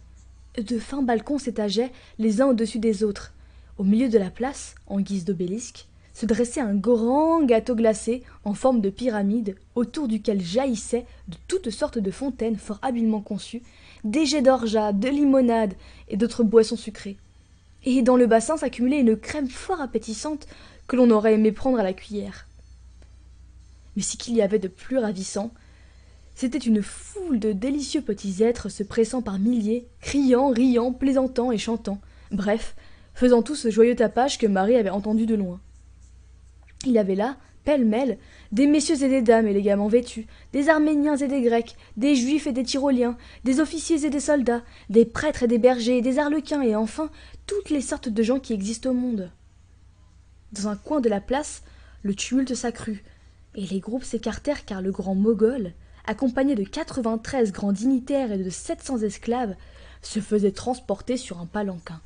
De fins balcons s'étageaient les uns au-dessus des autres. Au milieu de la place, en guise d'obélisque, se dressait un grand gâteau glacé en forme de pyramide, autour duquel jaillissaient de toutes sortes de fontaines fort habilement conçues, des jets d'orgeat, de limonade et d'autres boissons sucrées. Et dans le bassin s'accumulait une crème fort appétissante que l'on aurait aimé prendre à la cuillère. Mais ce qu'il y avait de plus ravissant, c'était une foule de délicieux petits êtres se pressant par milliers, criant, riant, plaisantant et chantant, bref, faisant tout ce joyeux tapage que Marie avait entendu de loin. Il y avait là, pêle-mêle, des messieurs et des dames élégamment vêtus, des Arméniens et des Grecs, des Juifs et des Tyroliens, des officiers et des soldats, des prêtres et des bergers, des arlequins et enfin toutes les sortes de gens qui existent au monde. Dans un coin de la place, le tumulte s'accrut, et les groupes s'écartèrent car le grand Mogol, accompagné de 93 grands dignitaires et de 700 esclaves, se faisait transporter sur un palanquin.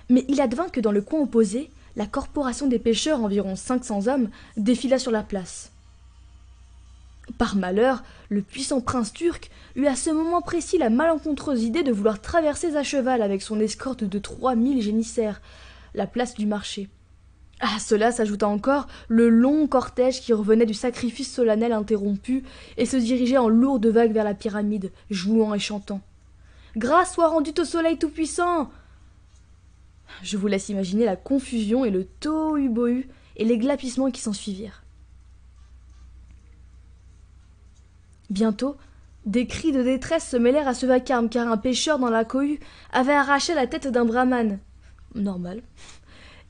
Mais il advint que dans le coin opposé, la corporation des pêcheurs, environ 500 hommes, défila sur la place. Par malheur, le puissant prince turc eut à ce moment précis la malencontreuse idée de vouloir traverser à cheval avec son escorte de 3000 génissaires la place du marché. À cela s'ajouta encore le long cortège qui revenait du sacrifice solennel interrompu et se dirigeait en lourdes vagues vers la pyramide, jouant et chantant. « Grâce soit rendue au soleil tout-puissant !» Je vous laisse imaginer la confusion et le tohu-bohu et les glapissements qui s'ensuivirent. Bientôt, des cris de détresse se mêlèrent à ce vacarme, car un pêcheur dans la cohue avait arraché la tête d'un brahmane. Normal.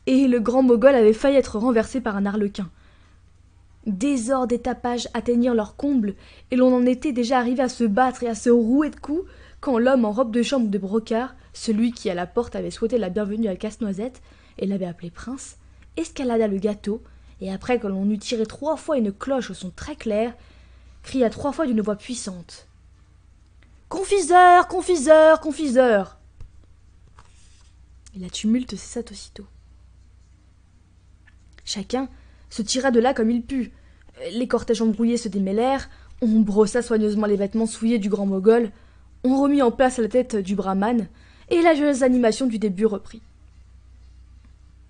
Et le grand Mogol avait failli être renversé par un arlequin. Désordre et tapage atteignirent leur comble, et l'on en était déjà arrivé à se battre et à se rouer de coups, quand l'homme en robe de chambre de brocart, celui qui à la porte avait souhaité la bienvenue à Casse-Noisette, et l'avait appelé prince, escalada le gâteau, et après que l'on eut tiré 3 fois une cloche au son très clair, cria 3 fois d'une voix puissante. « Confiseur, confiseur, confiseur !» Et la tumulte cessa aussitôt. Chacun se tira de là comme il put. Les cortèges embrouillés se démêlèrent, on brossa soigneusement les vêtements souillés du grand Mogol, on remit en place la tête du brahmane, et la joyeuse animation du début reprit.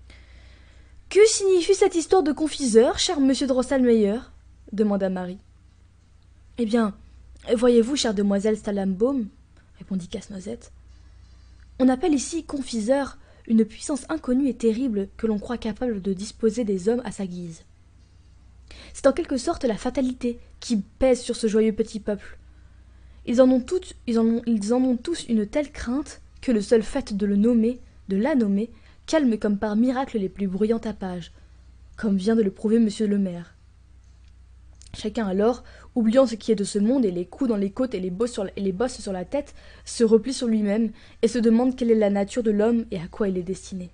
« Que signifie cette histoire de confiseur, cher monsieur Drosselmeyer ?» demanda Marie. « Eh bien, voyez-vous, chère demoiselle Stallambaum, répondit Casse-Noisette, on appelle ici confiseur une puissance inconnue et terrible que l'on croit capable de disposer des hommes à sa guise. C'est en quelque sorte la fatalité qui pèse sur ce joyeux petit peuple. Ils en ont tous une telle crainte que le seul fait de la nommer, calme comme par miracle les plus bruyants tapages, comme vient de le prouver monsieur le maire. Chacun alors, oubliant ce qui est de ce monde et les coups dans les côtes et les bosses sur la tête, se replie sur lui-même et se demande quelle est la nature de l'homme et à quoi il est destiné.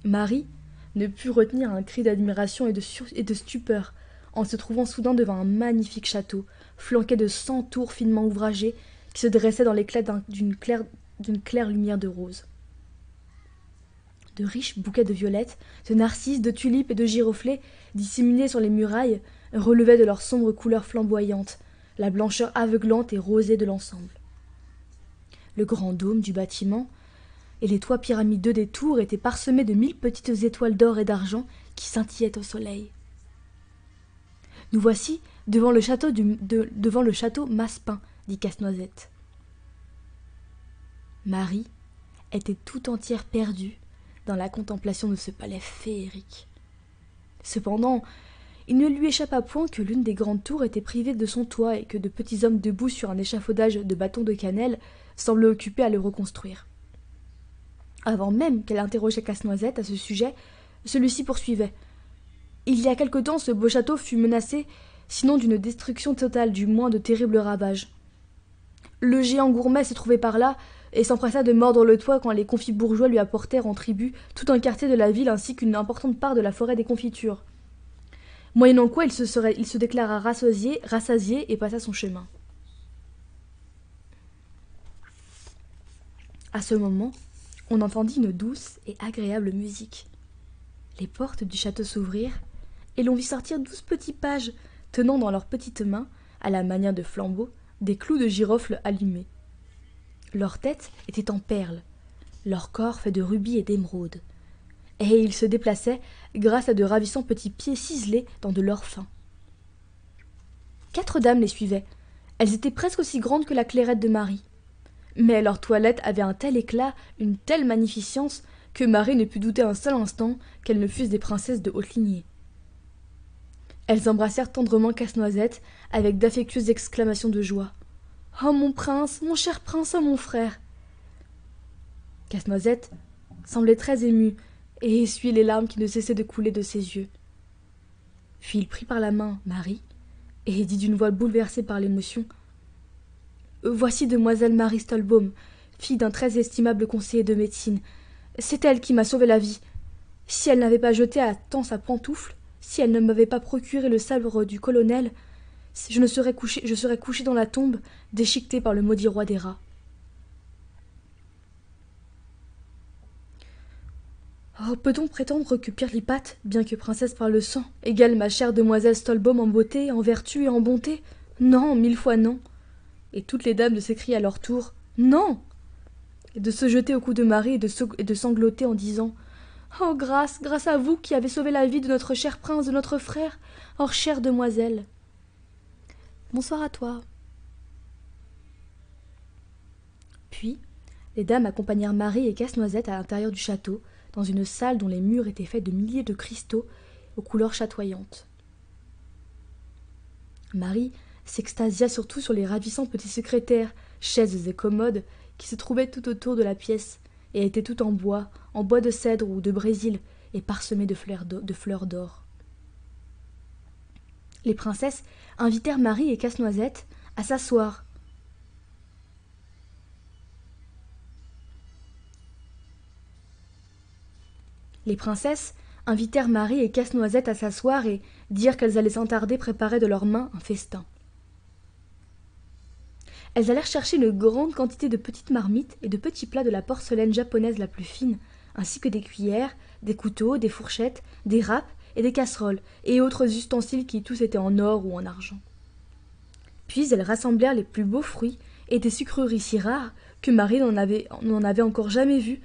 Marie ne put retenir un cri d'admiration et de stupeur en se trouvant soudain devant un magnifique château, flanqué de 100 tours finement ouvragées qui se dressaient dans l'éclat d'une claire lumière de rose. De riches bouquets de violettes, de narcisses, de tulipes et de giroflées, disséminés sur les murailles, relevaient de leurs sombres couleurs flamboyantes la blancheur aveuglante et rosée de l'ensemble. Le grand dôme du bâtiment et les toits pyramideux des tours étaient parsemés de 1000 petites étoiles d'or et d'argent qui scintillaient au soleil. « Nous voici devant le château Massepain, dit Casse-Noisette. Marie était tout entière perdue dans la contemplation de ce palais féerique. Cependant, il ne lui échappa point que l'une des grandes tours était privée de son toit et que de petits hommes debout sur un échafaudage de bâtons de cannelle semblaient occupés à le reconstruire. Avant même qu'elle interrogeât Casse-Noisette à ce sujet, celui-ci poursuivait. Il y a quelque temps, ce beau château fut menacé, sinon d'une destruction totale, du moins de terribles ravages. Le géant Gourmet se trouvait par là, et s'empressa de mordre le toit quand les confits bourgeois lui apportèrent en tribut tout un quartier de la ville ainsi qu'une importante part de la forêt des confitures. Moyennant quoi il se déclara rassasié et passa son chemin. À ce moment, on entendit une douce et agréable musique. Les portes du château s'ouvrirent, et l'on vit sortir 12 petits pages, tenant dans leurs petites mains, à la manière de flambeaux, des clous de girofle allumés. Leur tête était en perles, leur corps fait de rubis et d'émeraudes, et ils se déplaçaient grâce à de ravissants petits pieds ciselés dans de l'or fin. 4 dames les suivaient. Elles étaient presque aussi grandes que la Clairette de Marie. Mais leur toilette avait un tel éclat, une telle magnificence, que Marie ne put douter un seul instant qu'elles ne fussent des princesses de haute lignée. Elles embrassèrent tendrement Casse-Noisette avec d'affectueuses exclamations de joie. « Oh mon prince, mon cher prince, oh mon frère !» Casse-Noisette semblait très ému et essuyait les larmes qui ne cessaient de couler de ses yeux. Puis il prit par la main Marie et dit d'une voix bouleversée par l'émotion: « Voici demoiselle Marie Stolbaum, fille d'un très estimable conseiller de médecine. C'est elle qui m'a sauvé la vie. Si elle n'avait pas jeté à temps sa pantoufle, si elle ne m'avait pas procuré le sabre du colonel, je serais couché dans la tombe, déchiqueté par le maudit roi des rats. » Oh, peut-on prétendre que Pirlipate, bien que princesse par le sang, égale ma chère demoiselle Stolbaum en beauté, en vertu et en bonté? Non, 1000 fois non. Et toutes les dames s'écrient à leur tour: « Non !» de se jeter au cou de Marie et de sangloter en disant « Oh, grâce à vous qui avez sauvé la vie de notre cher prince, de notre frère, oh, chère demoiselle !»« Bonsoir à toi. » Puis, les dames accompagnèrent Marie et Casse-Noisette à l'intérieur du château, dans une salle dont les murs étaient faits de milliers de cristaux aux couleurs chatoyantes. Marie s'extasia surtout sur les ravissants petits secrétaires, chaises et commodes qui se trouvaient tout autour de la pièce et étaient tout en bois de cèdre ou de brésil et parsemés de fleurs d'or. Les princesses invitèrent Marie et Casse-Noisette à s'asseoir. Les princesses invitèrent Marie et Casse-Noisette à s'asseoir et dirent qu'elles allaient sans tarder préparer de leurs mains un festin. Elles allèrent chercher une grande quantité de petites marmites et de petits plats de la porcelaine japonaise la plus fine, ainsi que des cuillères, des couteaux, des fourchettes, des râpes et des casseroles, et autres ustensiles qui tous étaient en or ou en argent. Puis elles rassemblèrent les plus beaux fruits et des sucreries si rares que Marie n'en avait encore jamais vu,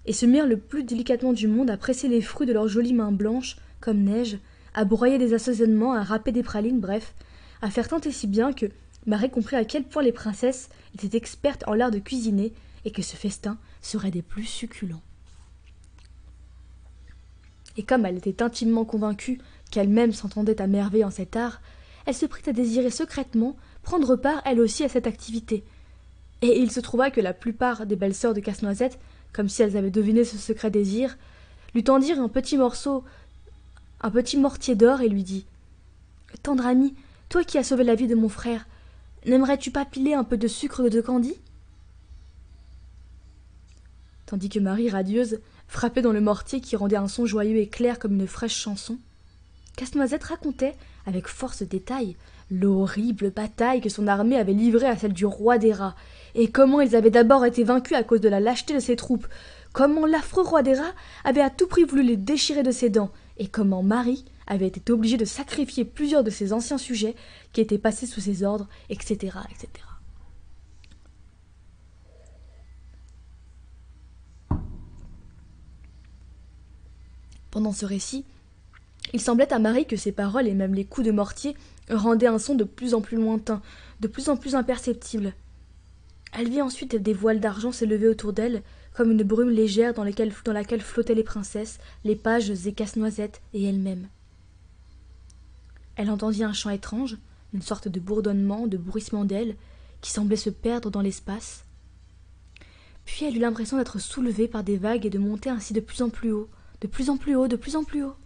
et se mirent le plus délicatement du monde à presser les fruits de leurs jolies mains blanches, comme neige, à broyer des assaisonnements, à râper des pralines, bref, à faire tant et si bien que Marie comprit à quel point les princesses étaient expertes en l'art de cuisiner et que ce festin serait des plus succulents. Et comme elle était intimement convaincue qu'elle-même s'entendait à merveille en cet art, elle se prit à désirer secrètement prendre part elle aussi à cette activité. Et il se trouva que la plupart des belles sœurs de Casse-Noisette, comme si elles avaient deviné ce secret désir, lui tendirent un petit mortier d'or et lui dit « Tendre amie, toi qui as sauvé la vie de mon frère, n'aimerais-tu pas piler un peu de sucre de candi ?» Tandis que Marie, radieuse, frappait dans le mortier qui rendait un son joyeux et clair comme une fraîche chanson, Casse-Noisette racontait, avec force détails, l'horrible bataille que son armée avait livrée à celle du roi des rats, et comment ils avaient d'abord été vaincus à cause de la lâcheté de ses troupes, comment l'affreux roi des rats avait à tout prix voulu les déchirer de ses dents, et comment Marie avait été obligée de sacrifier plusieurs de ses anciens sujets qui étaient passés sous ses ordres, etc., etc. Pendant ce récit, il semblait à Marie que ses paroles et même les coups de mortier rendaient un son de plus en plus lointain, de plus en plus imperceptible. Elle vit ensuite des voiles d'argent s'élever autour d'elle, comme une brume légère dans laquelle flottaient les princesses, les pages et Casse-Noisette et elle-même. Elle entendit un chant étrange, une sorte de bourdonnement, de bruissement d'ailes, qui semblait se perdre dans l'espace. Puis elle eut l'impression d'être soulevée par des vagues et de monter ainsi de plus en plus haut, de plus en plus haut, de plus en plus haut.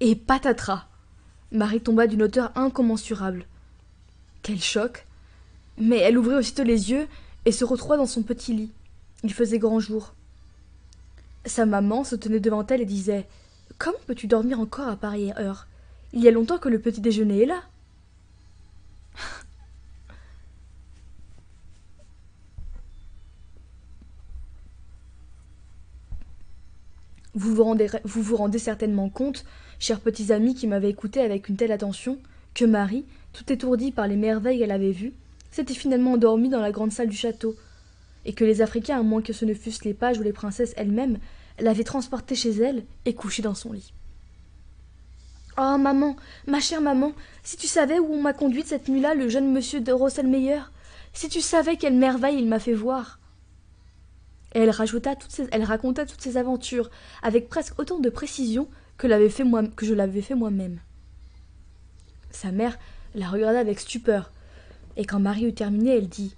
Et patatras! Marie tomba d'une hauteur incommensurable. Quel choc! Mais elle ouvrit aussitôt les yeux et se retrouva dans son petit lit. Il faisait grand jour. Sa maman se tenait devant elle et disait « Comment peux-tu dormir encore à pareille heure? Il y a longtemps que le petit déjeuner est là. » Vous vous rendez certainement compte, chers petits amis qui m'avaient écouté avec une telle attention, que Marie, tout étourdie par les merveilles qu'elle avait vues, s'était finalement endormie dans la grande salle du château, et que les Africains, à moins que ce ne fussent les pages ou les princesses elles-mêmes, l'avaient transportée chez elle et couchée dans son lit. « Oh, maman, ma chère maman, si tu savais où on m'a conduite cette nuit-là, le jeune monsieur de Rosselmeyer, si tu savais quelle merveille il m'a fait voir !» Et elle raconta toutes ses aventures avec presque autant de précision que je l'avais fait moi-même. Sa mère la regarda avec stupeur, et quand Marie eut terminé, elle dit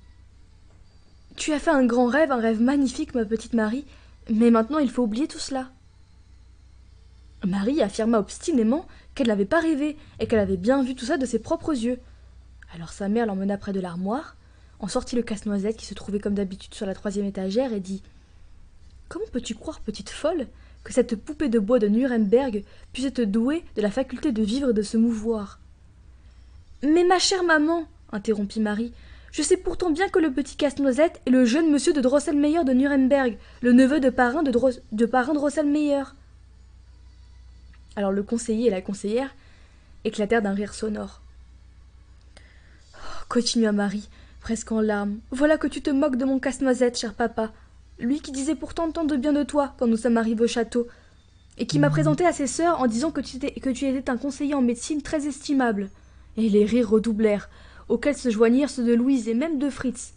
« Tu as fait un grand rêve, un rêve magnifique, ma petite Marie, mais maintenant il faut oublier tout cela. » Marie affirma obstinément qu'elle n'avait pas rêvé et qu'elle avait bien vu tout ça de ses propres yeux. Alors sa mère l'emmena près de l'armoire, en sortit le casse-noisette qui se trouvait comme d'habitude sur la 3e étagère et dit « Comment peux-tu croire, petite folle, que cette poupée de bois de Nuremberg puisse être douée de la faculté de vivre et de se mouvoir ?»« Mais ma chère maman, interrompit Marie, je sais pourtant bien que le petit casse-noisette est le jeune monsieur de Drosselmeyer de Nuremberg, le neveu de parrain de parrain Drosselmeyer. » Alors le conseiller et la conseillère éclatèrent d'un rire sonore. « Oh, continua Marie, presque en larmes. Voilà que tu te moques de mon casse-noisette, cher papa. Lui qui disait pourtant tant de bien de toi quand nous sommes arrivés au château, et qui m'a présenté à ses sœurs en disant que tu étais un conseiller en médecine très estimable. Et les rires redoublèrent, auxquels se joignirent ceux de Louise et même de Fritz.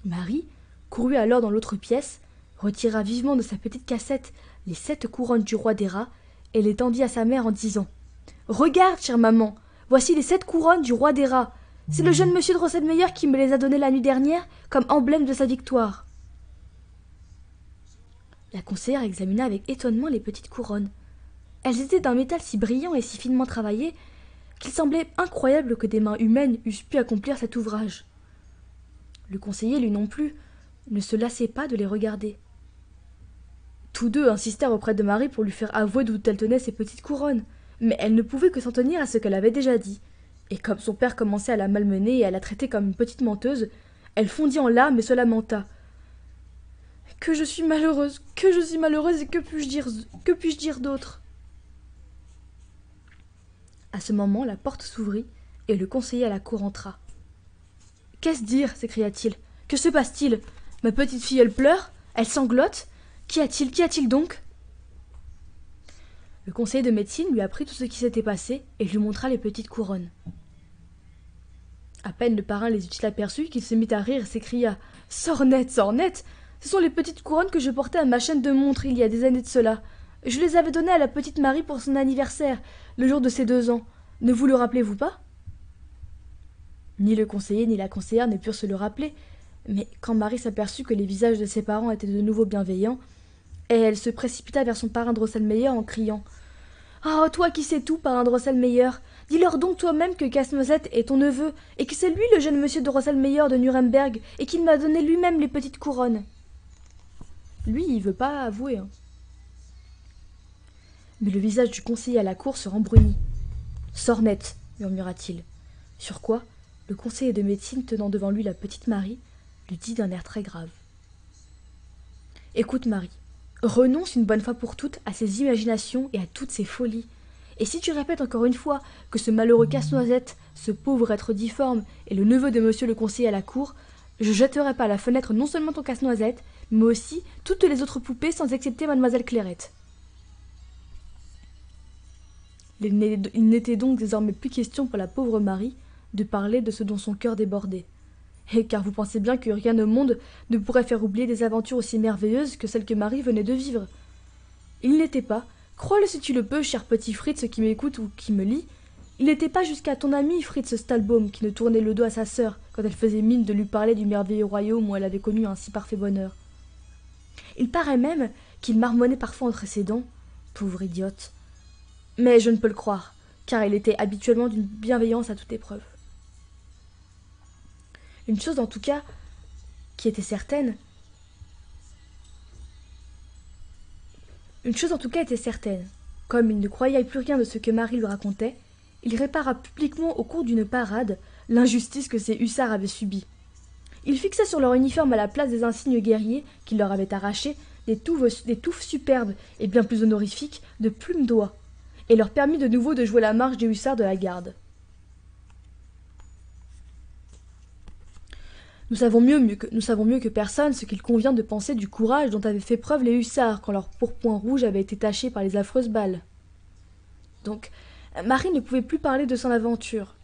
Marie courut alors dans l'autre pièce, retira vivement de sa petite cassette les 7 couronnes du roi des rats, et les tendit à sa mère en disant « Regarde, chère maman, voici les 7 couronnes du roi des rats. C'est le jeune monsieur de Drosselmeyer qui me les a données la nuit dernière comme emblème de sa victoire. » La conseillère examina avec étonnement les petites couronnes. Elles étaient d'un métal si brillant et si finement travaillé qu'il semblait incroyable que des mains humaines eussent pu accomplir cet ouvrage. Le conseiller, lui non plus, ne se lassait pas de les regarder. Tous deux insistèrent auprès de Marie pour lui faire avouer d'où elle tenait ces petites couronnes, mais elle ne pouvait que s'en tenir à ce qu'elle avait déjà dit. Et comme son père commençait à la malmener et à la traiter comme une petite menteuse, elle fondit en larmes et se lamenta. « Que je suis malheureuse, et que puis-je dire d'autre ?» À ce moment, la porte s'ouvrit et le conseiller à la cour entra. « Qu'est-ce dire » s'écria-t-il. « Que se passe-t-il ? Ma petite fille, elle pleure ? Elle sanglote ? Qu'y a-t-il donc ?» Le conseiller de médecine lui apprit tout ce qui s'était passé et lui montra les petites couronnes. À peine le parrain les eut-il aperçues qu'il se mit à rire et s'écria « Sornette, sornette ! Ce sont les petites couronnes que je portais à ma chaîne de montre il y a des années de cela. Je les avais données à la petite Marie pour son anniversaire, le jour de ses 2 ans. Ne vous le rappelez-vous pas ?» Ni le conseiller ni la conseillère ne purent se le rappeler, mais quand Marie s'aperçut que les visages de ses parents étaient de nouveau bienveillants, elle se précipita vers son parrain Drosselmeyer en criant « Oh, toi qui sais tout, parrain Drosselmeyer, dis-leur donc toi-même que Casse-Noisette est ton neveu, et que c'est lui le jeune monsieur de Drosselmeyer de Nuremberg, et qu'il m'a donné lui-même les petites couronnes. » Lui, il veut pas avouer. Hein. Mais le visage du conseiller à la cour se rembrunit. « Sornette, murmura-t-il. Sur quoi, le conseiller de médecine, tenant devant lui la petite Marie, lui dit d'un air très grave. « Écoute, Marie, renonce une bonne fois pour toutes à ces imaginations et à toutes ces folies. Et si tu répètes encore une fois que ce malheureux casse-noisette, ce pauvre être difforme, est le neveu de monsieur le conseiller à la cour, je jetterai par la fenêtre non seulement ton casse-noisette, mais aussi toutes les autres poupées sans excepter mademoiselle Clairette. » Il n'était donc désormais plus question pour la pauvre Marie de parler de ce dont son cœur débordait. Et car vous pensez bien que rien au monde ne pourrait faire oublier des aventures aussi merveilleuses que celles que Marie venait de vivre. Il n'était pas, crois-le si tu le peux, cher petit Fritz qui m'écoute ou qui me lit, il n'était pas jusqu'à ton ami Fritz Stahlbaum qui ne tournait le dos à sa sœur quand elle faisait mine de lui parler du merveilleux royaume où elle avait connu un si parfait bonheur. Il paraît même qu'il marmonnait parfois entre ses dents, pauvre idiote. Mais je ne peux le croire, car il était habituellement d'une bienveillance à toute épreuve. Une chose en tout cas qui était certaine, comme il ne croyait plus rien de ce que Marie lui racontait, il répara publiquement au cours d'une parade l'injustice que ces hussards avaient subie. Il fixa sur leur uniforme à la place des insignes guerriers qu'il leur avait arrachés des touffes superbes et bien plus honorifiques de plumes d'oie, et leur permit de nouveau de jouer la marche des hussards de la garde. Nous savons mieux que personne ce qu'il convient de penser du courage dont avaient fait preuve les hussards quand leur pourpoint rouge avait été taché par les affreuses balles. Donc, Marie ne pouvait plus parler de son aventure.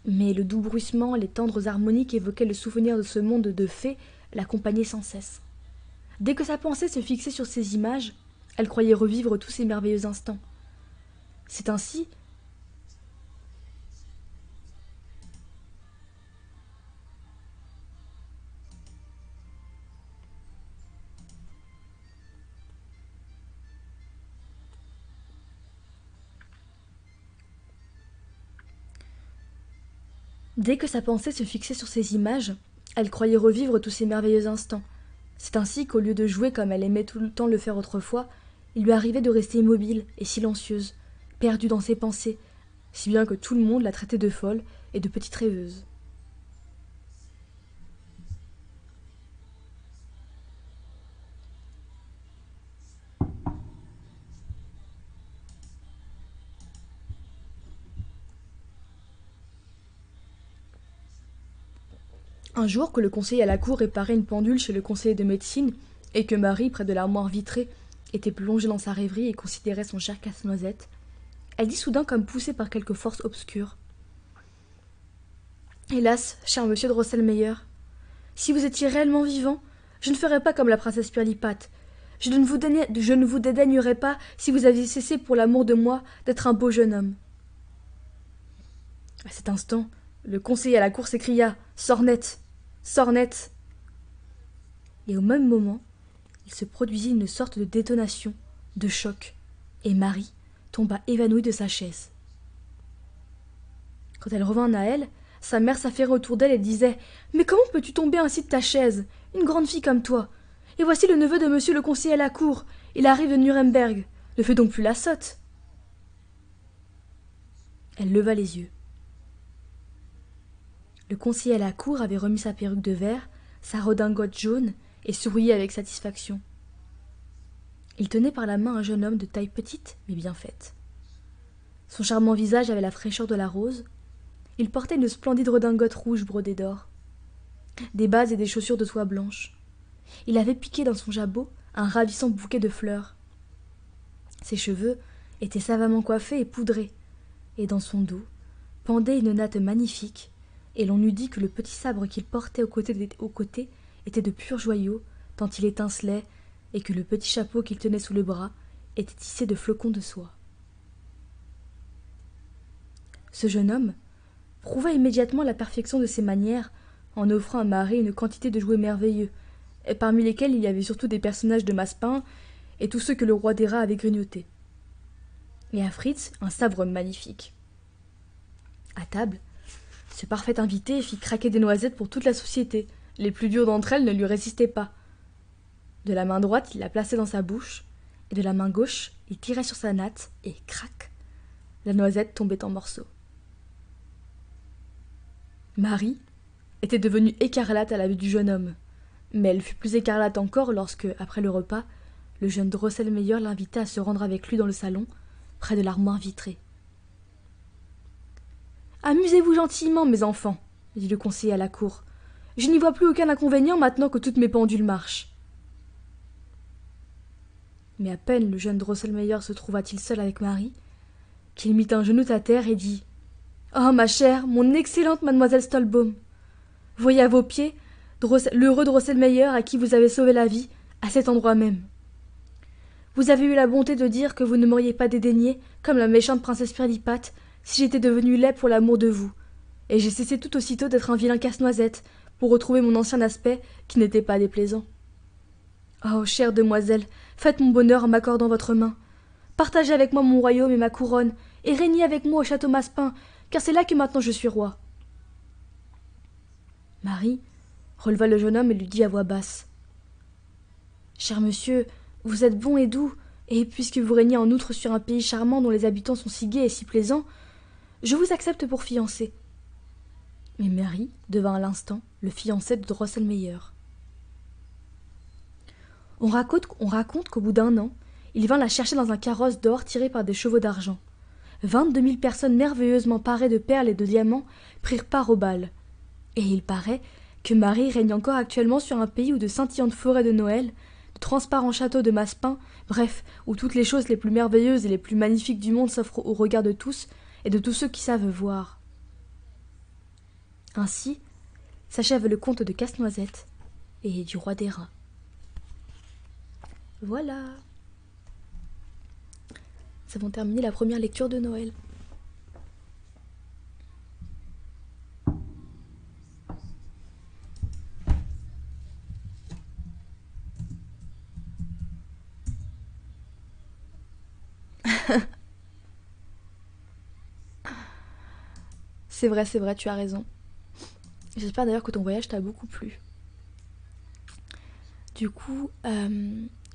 Mais le doux bruissement, les tendres harmonies qu'évoquait le souvenir de ce monde de fées l'accompagnaient sans cesse. Dès que sa pensée se fixait sur ces images, elle croyait revivre tous ces merveilleux instants. C'est ainsi Dès que sa pensée se fixait sur ces images, elle croyait revivre tous ces merveilleux instants. C'est ainsi qu'au lieu de jouer comme elle aimait tout le temps le faire autrefois, il lui arrivait de rester immobile et silencieuse, perdue dans ses pensées, si bien que tout le monde la traitait de folle et de petite rêveuse. Un jour que le conseiller à la cour réparait une pendule chez le conseiller de médecine, et que Marie, près de l'armoire vitrée, était plongée dans sa rêverie et considérait son cher casse-noisette, elle dit soudain comme poussée par quelque force obscure. Hélas, cher monsieur de Drosselmeyer, si vous étiez réellement vivant, je ne ferais pas comme la princesse Pirlipate. Je ne vous dédaignerais pas si vous aviez cessé pour l'amour de moi d'être un beau jeune homme. À cet instant, le conseiller à la cour s'écria « Sors net ! Sors net !» Et au même moment, il se produisit une sorte de détonation, de choc, et Marie tomba évanouie de sa chaise. Quand elle revint à elle, sa mère s'affairait autour d'elle et disait « Mais comment peux-tu tomber ainsi de ta chaise, une grande fille comme toi? Et voici le neveu de monsieur le conseiller à la cour, il arrive de Nuremberg, ne fais donc plus la sotte !» Elle leva les yeux. Le conseiller à la cour avait remis sa perruque de verre, sa redingote jaune, et souriait avec satisfaction. Il tenait par la main un jeune homme de taille petite mais bien faite. Son charmant visage avait la fraîcheur de la rose. Il portait une splendide redingote rouge brodée d'or, des bas et des chaussures de soie blanche. Il avait piqué dans son jabot un ravissant bouquet de fleurs. Ses cheveux étaient savamment coiffés et poudrés, et dans son dos pendait une natte magnifique, et l'on eût dit que le petit sabre qu'il portait au côté était de purs joyaux, tant il étincelait, et que le petit chapeau qu'il tenait sous le bras était tissé de flocons de soie. Ce jeune homme prouva immédiatement la perfection de ses manières en offrant à Marie une quantité de jouets merveilleux, et parmi lesquels il y avait surtout des personnages de Massepain et tous ceux que le roi des rats avait grignotés. Et à Fritz, un sabre magnifique. À table, ce parfait invité fit craquer des noisettes pour toute la société. Les plus dures d'entre elles ne lui résistaient pas. De la main droite, il la plaçait dans sa bouche, et de la main gauche, il tirait sur sa natte, et crac, la noisette tombait en morceaux. Marie était devenue écarlate à la vue du jeune homme, mais elle fut plus écarlate encore lorsque, après le repas, le jeune Drosselmeyer l'invita à se rendre avec lui dans le salon, près de l'armoire vitrée. « Amusez-vous gentiment, mes enfants, » dit le conseiller à la cour. « Je n'y vois plus aucun inconvénient maintenant que toutes mes pendules marchent. » Mais à peine le jeune Drosselmeyer se trouva-t-il seul avec Marie, qu'il mit un genou à terre et dit « Oh, ma chère, mon excellente mademoiselle Stolbaum, voyez à vos pieds l'heureux Drosselmeyer à qui vous avez sauvé la vie, à cet endroit même. Vous avez eu la bonté de dire que vous ne m'auriez pas dédaigné, comme la méchante princesse Pirlipate, si j'étais devenu laid pour l'amour de vous, et j'ai cessé tout aussitôt d'être un vilain casse-noisette, pour retrouver mon ancien aspect, qui n'était pas déplaisant. Oh, chère demoiselle, faites mon bonheur en m'accordant votre main. Partagez avec moi mon royaume et ma couronne, et régnez avec moi au château Massepain, car c'est là que maintenant je suis roi. » Marie releva le jeune homme et lui dit à voix basse. « Cher monsieur, vous êtes bon et doux, et puisque vous régnez en outre sur un pays charmant dont les habitants sont si gais et si plaisants, je vous accepte pour fiancé. » Mais Marie devint à l'instant le fiancé de Drosselmeyer. On raconte qu'au bout d'un an, il vint la chercher dans un carrosse d'or tiré par des chevaux d'argent. 22 000 personnes merveilleusement parées de perles et de diamants prirent part au bal. Et il paraît que Marie règne encore actuellement sur un pays où de scintillantes forêts de Noël, de transparents châteaux de Massepain, bref, où toutes les choses les plus merveilleuses et les plus magnifiques du monde s'offrent au regard de tous et de tous ceux qui savent voir. Ainsi s'achève le conte de Casse-Noisette et du roi des rats. Voilà. Nous avons terminé la première lecture de Noël. C'est vrai, tu as raison. J'espère d'ailleurs que ton voyage t'a beaucoup plu. Du coup,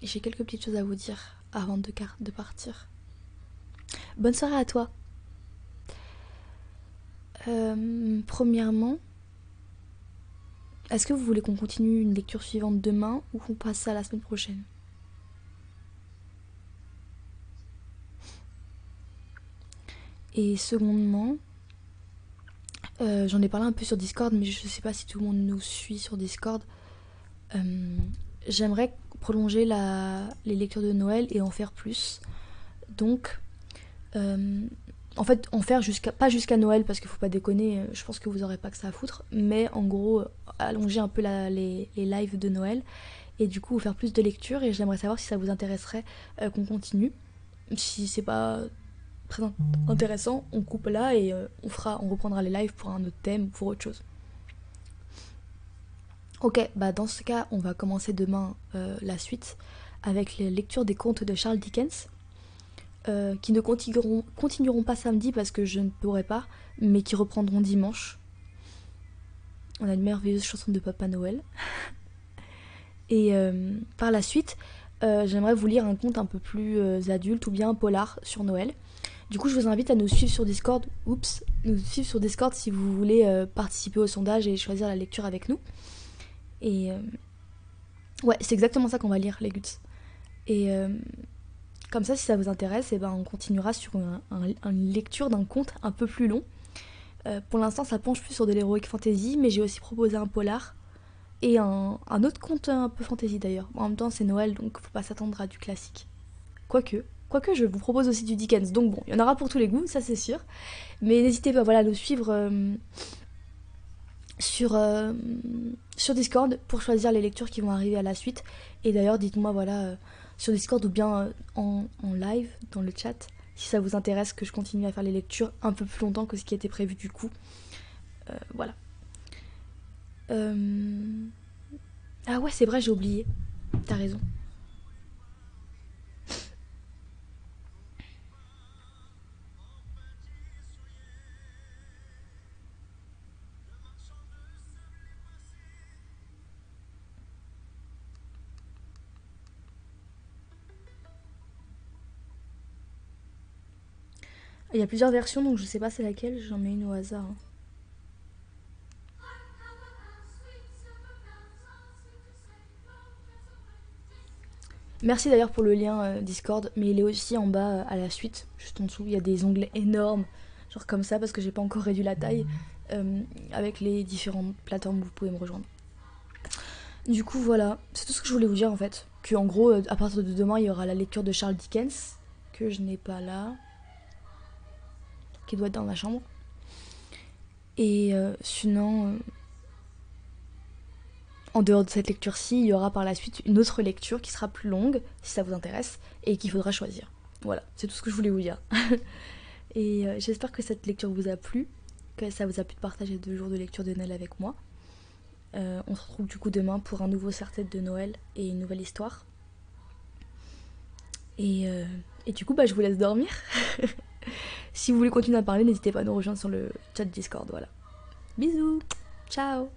j'ai quelques petites choses à vous dire avant de partir. Bonne soirée à toi. Premièrement, est-ce que vous voulez qu'on continue une lecture suivante demain ou qu'on passe ça la semaine prochaine? Et secondement, J'en ai parlé un peu sur Discord, mais je sais pas si tout le monde nous suit sur Discord. J'aimerais prolonger les lectures de Noël et en faire plus. Donc, en fait, en faire pas jusqu'à Noël, parce qu'il faut pas déconner, je pense que vous aurez pas que ça à foutre, mais en gros, allonger un peu les lives de Noël, et du coup, faire plus de lectures, et j'aimerais savoir si ça vous intéresserait qu'on continue. Si c'est pas très intéressant, on coupe là et on reprendra les lives pour un autre thème ou pour autre chose. Ok, bah dans ce cas, on va commencer demain la suite avec les lectures des contes de Charles Dickens, qui ne continueront pas samedi parce que je ne pourrai pas, mais qui reprendront dimanche. On a une merveilleuse chanson de Papa Noël. Et par la suite, j'aimerais vous lire un conte un peu plus adulte ou bien un polar sur Noël. Du coup, je vous invite à nous suivre sur Discord. Nous suivre sur Discord si vous voulez participer au sondage et choisir la lecture avec nous. Et ouais, c'est exactement ça qu'on va lire, les Guts. Et comme ça, si ça vous intéresse, et ben, on continuera sur une lecture d'un conte un peu plus long. Pour l'instant, ça penche plus sur de l'heroic fantasy, mais j'ai aussi proposé un polar et un autre conte un peu fantasy d'ailleurs. En même temps, c'est Noël, donc faut pas s'attendre à du classique. Quoique, je vous propose aussi du Dickens. Donc bon, il y en aura pour tous les goûts, ça c'est sûr. Mais n'hésitez pas, voilà, à nous suivre sur Discord pour choisir les lectures qui vont arriver à la suite. Et d'ailleurs, dites-moi, voilà, sur Discord ou bien en live, dans le chat, si ça vous intéresse que je continue à faire les lectures un peu plus longtemps que ce qui était prévu du coup. Voilà. Ah ouais, c'est vrai, j'ai oublié. T'as raison. Il y a plusieurs versions, donc je sais pas c'est laquelle, j'en mets une au hasard. Merci d'ailleurs pour le lien Discord, mais il est aussi en bas à la suite, juste en dessous. Il y a des onglets énormes, genre comme ça, parce que j'ai pas encore réduit la taille, avec les différentes plateformes où vous pouvez me rejoindre. Du coup, voilà, c'est tout ce que je voulais vous dire en fait. Que en gros, à partir de demain, il y aura la lecture de Charles Dickens, que je n'ai pas là, qui doit être dans ma chambre. Et sinon, en dehors de cette lecture-ci, il y aura par la suite une autre lecture qui sera plus longue, si ça vous intéresse, et qu'il faudra choisir. Voilà, c'est tout ce que je voulais vous dire. Et j'espère que cette lecture vous a plu, que ça vous a pu partager 2 jours de lecture de Noël avec moi. On se retrouve du coup demain pour un nouveau serre-tête de Noël et une nouvelle histoire. Et du coup, bah, je vous laisse dormir. Si vous voulez continuer à parler, n'hésitez pas à nous rejoindre sur le chat Discord. Voilà. Bisous, ciao.